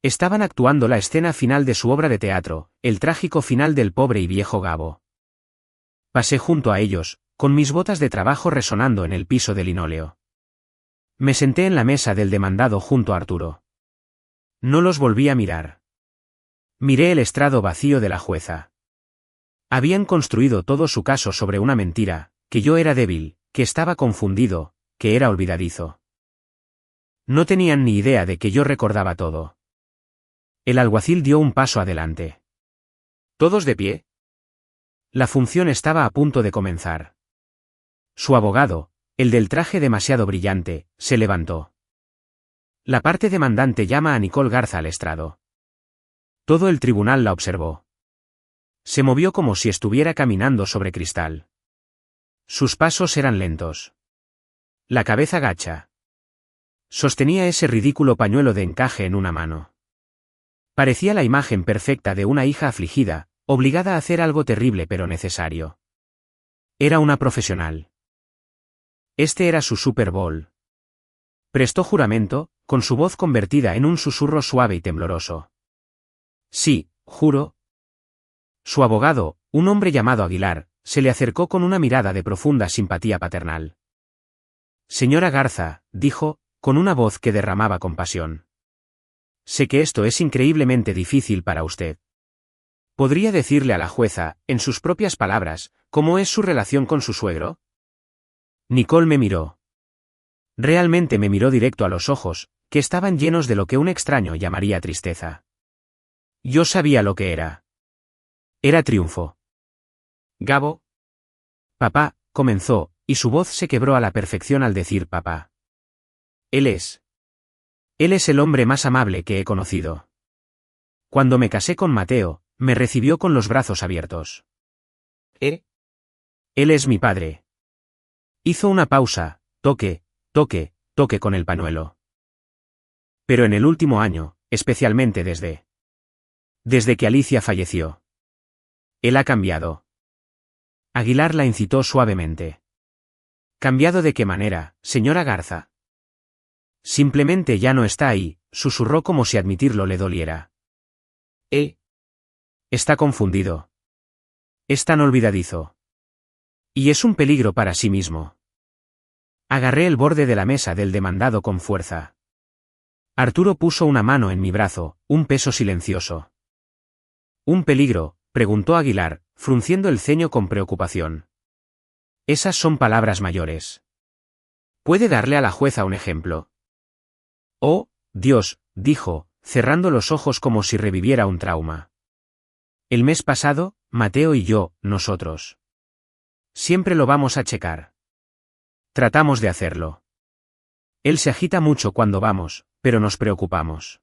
Estaban actuando la escena final de su obra de teatro, el trágico final del pobre y viejo Gabo. Pasé junto a ellos, con mis botas de trabajo resonando en el piso de linóleo. Me senté en la mesa del demandado junto a Arturo. No los volví a mirar. Miré el estrado vacío de la jueza. Habían construido todo su caso sobre una mentira, que yo era débil, que estaba confundido, que era olvidadizo. No tenían ni idea de que yo recordaba todo. El alguacil dio un paso adelante. ¿Todos de pie? La función estaba a punto de comenzar. Su abogado, el del traje demasiado brillante, se levantó. La parte demandante llama a Nicole Garza al estrado. Todo el tribunal la observó. Se movió como si estuviera caminando sobre cristal. Sus pasos eran lentos. La cabeza gacha. Sostenía ese ridículo pañuelo de encaje en una mano. Parecía la imagen perfecta de una hija afligida, obligada a hacer algo terrible pero necesario. Era una profesional. Este era su Super Bowl. Prestó juramento, con su voz convertida en un susurro suave y tembloroso. Sí, juro. Su abogado, un hombre llamado Aguilar, se le acercó con una mirada de profunda simpatía paternal. Señora Garza, dijo, con una voz que derramaba compasión. Sé que esto es increíblemente difícil para usted. ¿Podría decirle a la jueza, en sus propias palabras, cómo es su relación con su suegro? Nicole me miró. Realmente me miró directo a los ojos, que estaban llenos de lo que un extraño llamaría tristeza. Yo sabía lo que era. Era triunfo. Gabo. Papá, comenzó, y su voz se quebró a la perfección al decir papá. Él es el hombre más amable que he conocido. Cuando me casé con Mateo, me recibió con los brazos abiertos. ¿Eh? Él es mi padre. Hizo una pausa, toque con el pañuelo. Pero en el último año, especialmente desde que Alicia falleció. Él ha cambiado. Aguilar la incitó suavemente. ¿Cambiado de qué manera, señora Garza? Simplemente ya no está ahí, susurró como si admitirlo le doliera. Está confundido. Es tan olvidadizo. Y es un peligro para sí mismo. Agarré el borde de la mesa del demandado con fuerza. Arturo puso una mano en mi brazo, un peso silencioso. ¿Un peligro?, preguntó Aguilar, frunciendo el ceño con preocupación. Esas son palabras mayores. ¿Puede darle a la jueza un ejemplo? Oh, Dios, dijo, cerrando los ojos como si reviviera un trauma. El mes pasado, Mateo y yo, nosotros. Siempre lo vamos a checar. Tratamos de hacerlo. Él se agita mucho cuando vamos, pero nos preocupamos.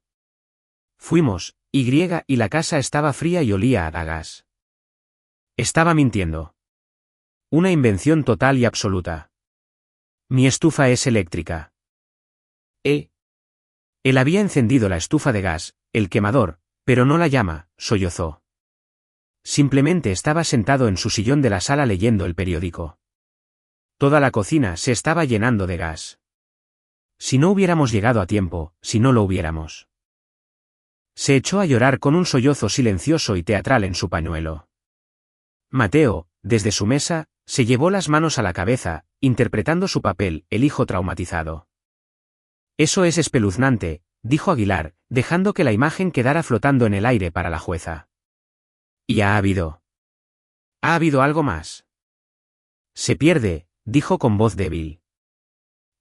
Fuimos, y la casa estaba fría y olía a gas. Estaba mintiendo. Una invención total y absoluta. Mi estufa es eléctrica. Él había encendido la estufa de gas, el quemador, pero no la llama, sollozó. Simplemente estaba sentado en su sillón de la sala leyendo el periódico. Toda la cocina se estaba llenando de gas. Si no hubiéramos llegado a tiempo, si no lo hubiéramos. Se echó a llorar con un sollozo silencioso y teatral en su pañuelo. Mateo, desde su mesa, se llevó las manos a la cabeza, interpretando su papel, el hijo traumatizado. Eso es espeluznante, dijo Aguilar, dejando que la imagen quedara flotando en el aire para la jueza. Y ha habido algo más. Se pierde, dijo con voz débil.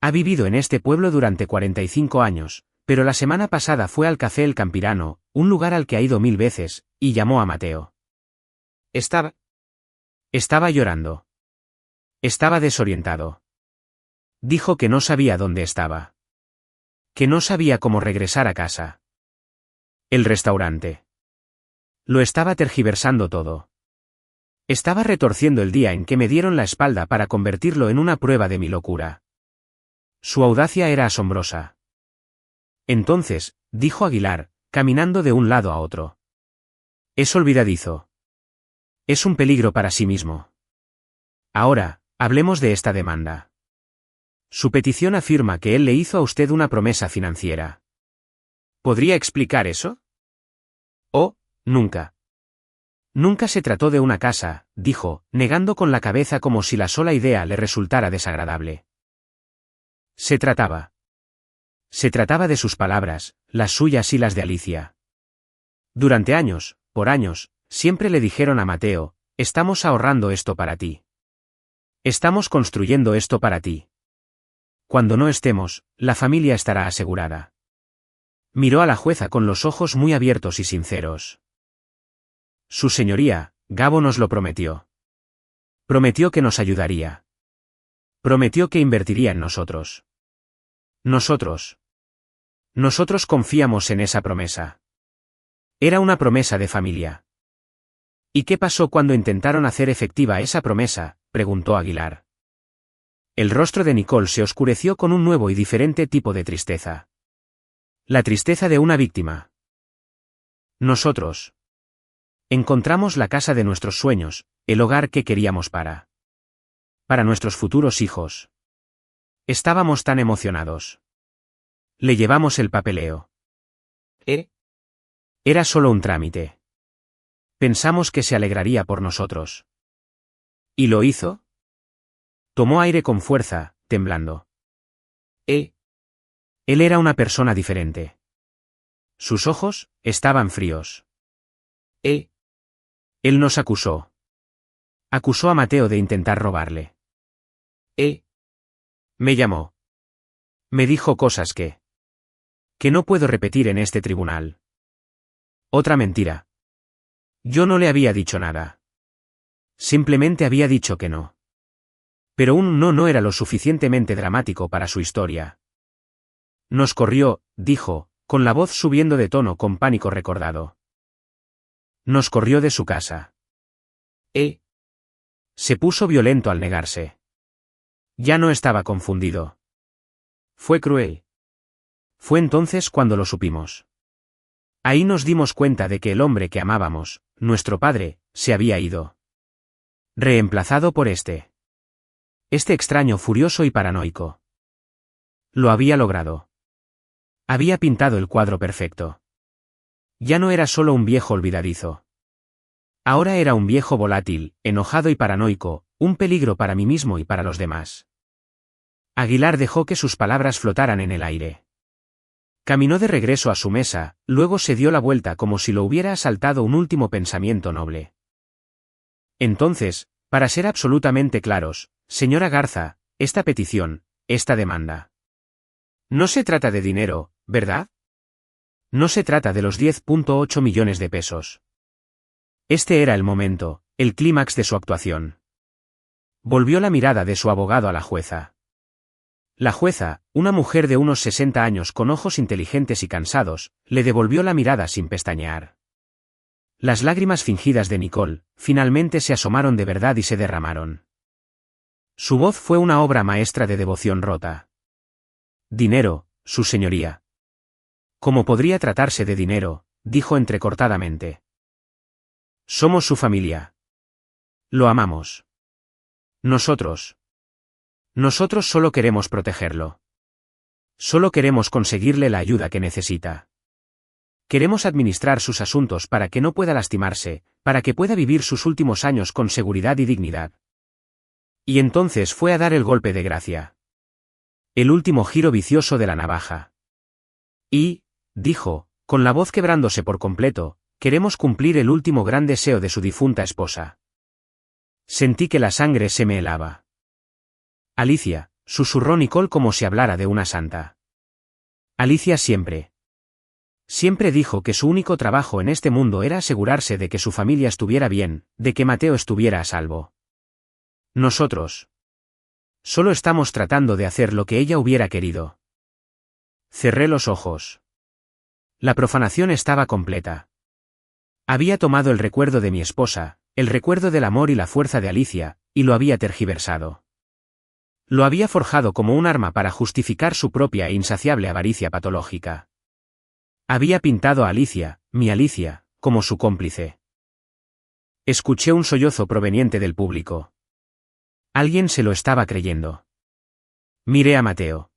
Ha vivido en este pueblo durante 45 años, pero la semana pasada fue al Café El Campirano, un lugar al que ha ido 1000 veces, y llamó a Mateo. Estaba llorando. Estaba desorientado. Dijo que no sabía dónde estaba. Que no sabía cómo regresar a casa. El restaurante. Lo estaba tergiversando todo. Estaba retorciendo el día en que me dieron la espalda para convertirlo en una prueba de mi locura. Su audacia era asombrosa. Entonces, dijo Aguilar, caminando de un lado a otro. Es olvidadizo. Es un peligro para sí mismo. Ahora, hablemos de esta demanda. Su petición afirma que él le hizo a usted una promesa financiera. ¿Podría explicar eso? Oh, nunca. Nunca se trató de una casa, dijo, negando con la cabeza como si la sola idea le resultara desagradable. Se Se trataba de sus palabras, las suyas y las de Alicia. Durante años, por años, siempre le dijeron a Mateo, estamos ahorrando esto para ti. Estamos construyendo esto para ti. Cuando no estemos, la familia estará asegurada. Miró a la jueza con los ojos muy abiertos y sinceros. Su señoría, Gabo nos lo prometió. Prometió que nos ayudaría. Prometió que invertiría en nosotros. Nosotros confiamos en esa promesa. Era una promesa de familia. ¿Y qué pasó cuando intentaron hacer efectiva esa promesa?, preguntó Aguilar. El rostro de Nicole se oscureció con un nuevo y diferente tipo de tristeza. La tristeza de una víctima. Nosotros encontramos la casa de nuestros sueños, el hogar que queríamos para nuestros futuros hijos. Estábamos tan emocionados. Le llevamos el papeleo. Era solo un trámite. Pensamos que se alegraría por nosotros. ¿Y lo hizo? Tomó aire con fuerza, temblando. Él era una persona diferente. Sus ojos estaban fríos. Él nos acusó. Acusó a Mateo de intentar robarle. Me llamó. Me dijo cosas que no puedo repetir en este tribunal. Otra mentira. Yo no le había dicho nada. Simplemente había dicho que no. Pero un no era lo suficientemente dramático para su historia. Nos corrió, dijo, con la voz subiendo de tono con pánico recordado. Nos corrió de su casa. Se puso violento al negarse. Ya no estaba confundido. Fue cruel. Fue entonces cuando lo supimos. Ahí nos dimos cuenta de que el hombre que amábamos, nuestro padre, se había ido. Reemplazado por este extraño furioso y paranoico. Lo había logrado. Había pintado el cuadro perfecto. Ya no era solo un viejo olvidadizo. Ahora era un viejo volátil, enojado y paranoico, un peligro para mí mismo y para los demás. Aguilar dejó que sus palabras flotaran en el aire. Caminó de regreso a su mesa, luego se dio la vuelta como si lo hubiera asaltado un último pensamiento noble. Entonces, para ser absolutamente claros, señora Garza, esta petición, esta demanda. No se trata de dinero, ¿verdad? No se trata de los 10.8 millones de pesos. Este era el momento, el clímax de su actuación. Volvió la mirada de su abogado a la jueza. La jueza, una mujer de unos 60 años con ojos inteligentes y cansados, le devolvió la mirada sin pestañear. Las lágrimas fingidas de Nicole, finalmente se asomaron de verdad y se derramaron. Su voz fue una obra maestra de devoción rota. Dinero, su señoría. ¿Cómo podría tratarse de dinero?, dijo entrecortadamente. Somos su familia. Lo amamos. Nosotros solo queremos protegerlo. Solo queremos conseguirle la ayuda que necesita. Queremos administrar sus asuntos para que no pueda lastimarse, para que pueda vivir sus últimos años con seguridad y dignidad. Y entonces fue a dar el golpe de gracia. El último giro vicioso de la navaja. Y, dijo, con la voz quebrándose por completo, queremos cumplir el último gran deseo de su difunta esposa. Sentí que la sangre se me helaba. Alicia, susurró Nicole como si hablara de una santa. Alicia siempre dijo que su único trabajo en este mundo era asegurarse de que su familia estuviera bien, de que Mateo estuviera a salvo. Nosotros solo estamos tratando de hacer lo que ella hubiera querido. Cerré los ojos. La profanación estaba completa. Había tomado el recuerdo de mi esposa, el recuerdo del amor y la fuerza de Alicia, y lo había tergiversado. Lo había forjado como un arma para justificar su propia e insaciable avaricia patológica. Había pintado a Alicia, mi Alicia, como su cómplice. Escuché un sollozo proveniente del público. Alguien se lo estaba creyendo. Miré a Mateo.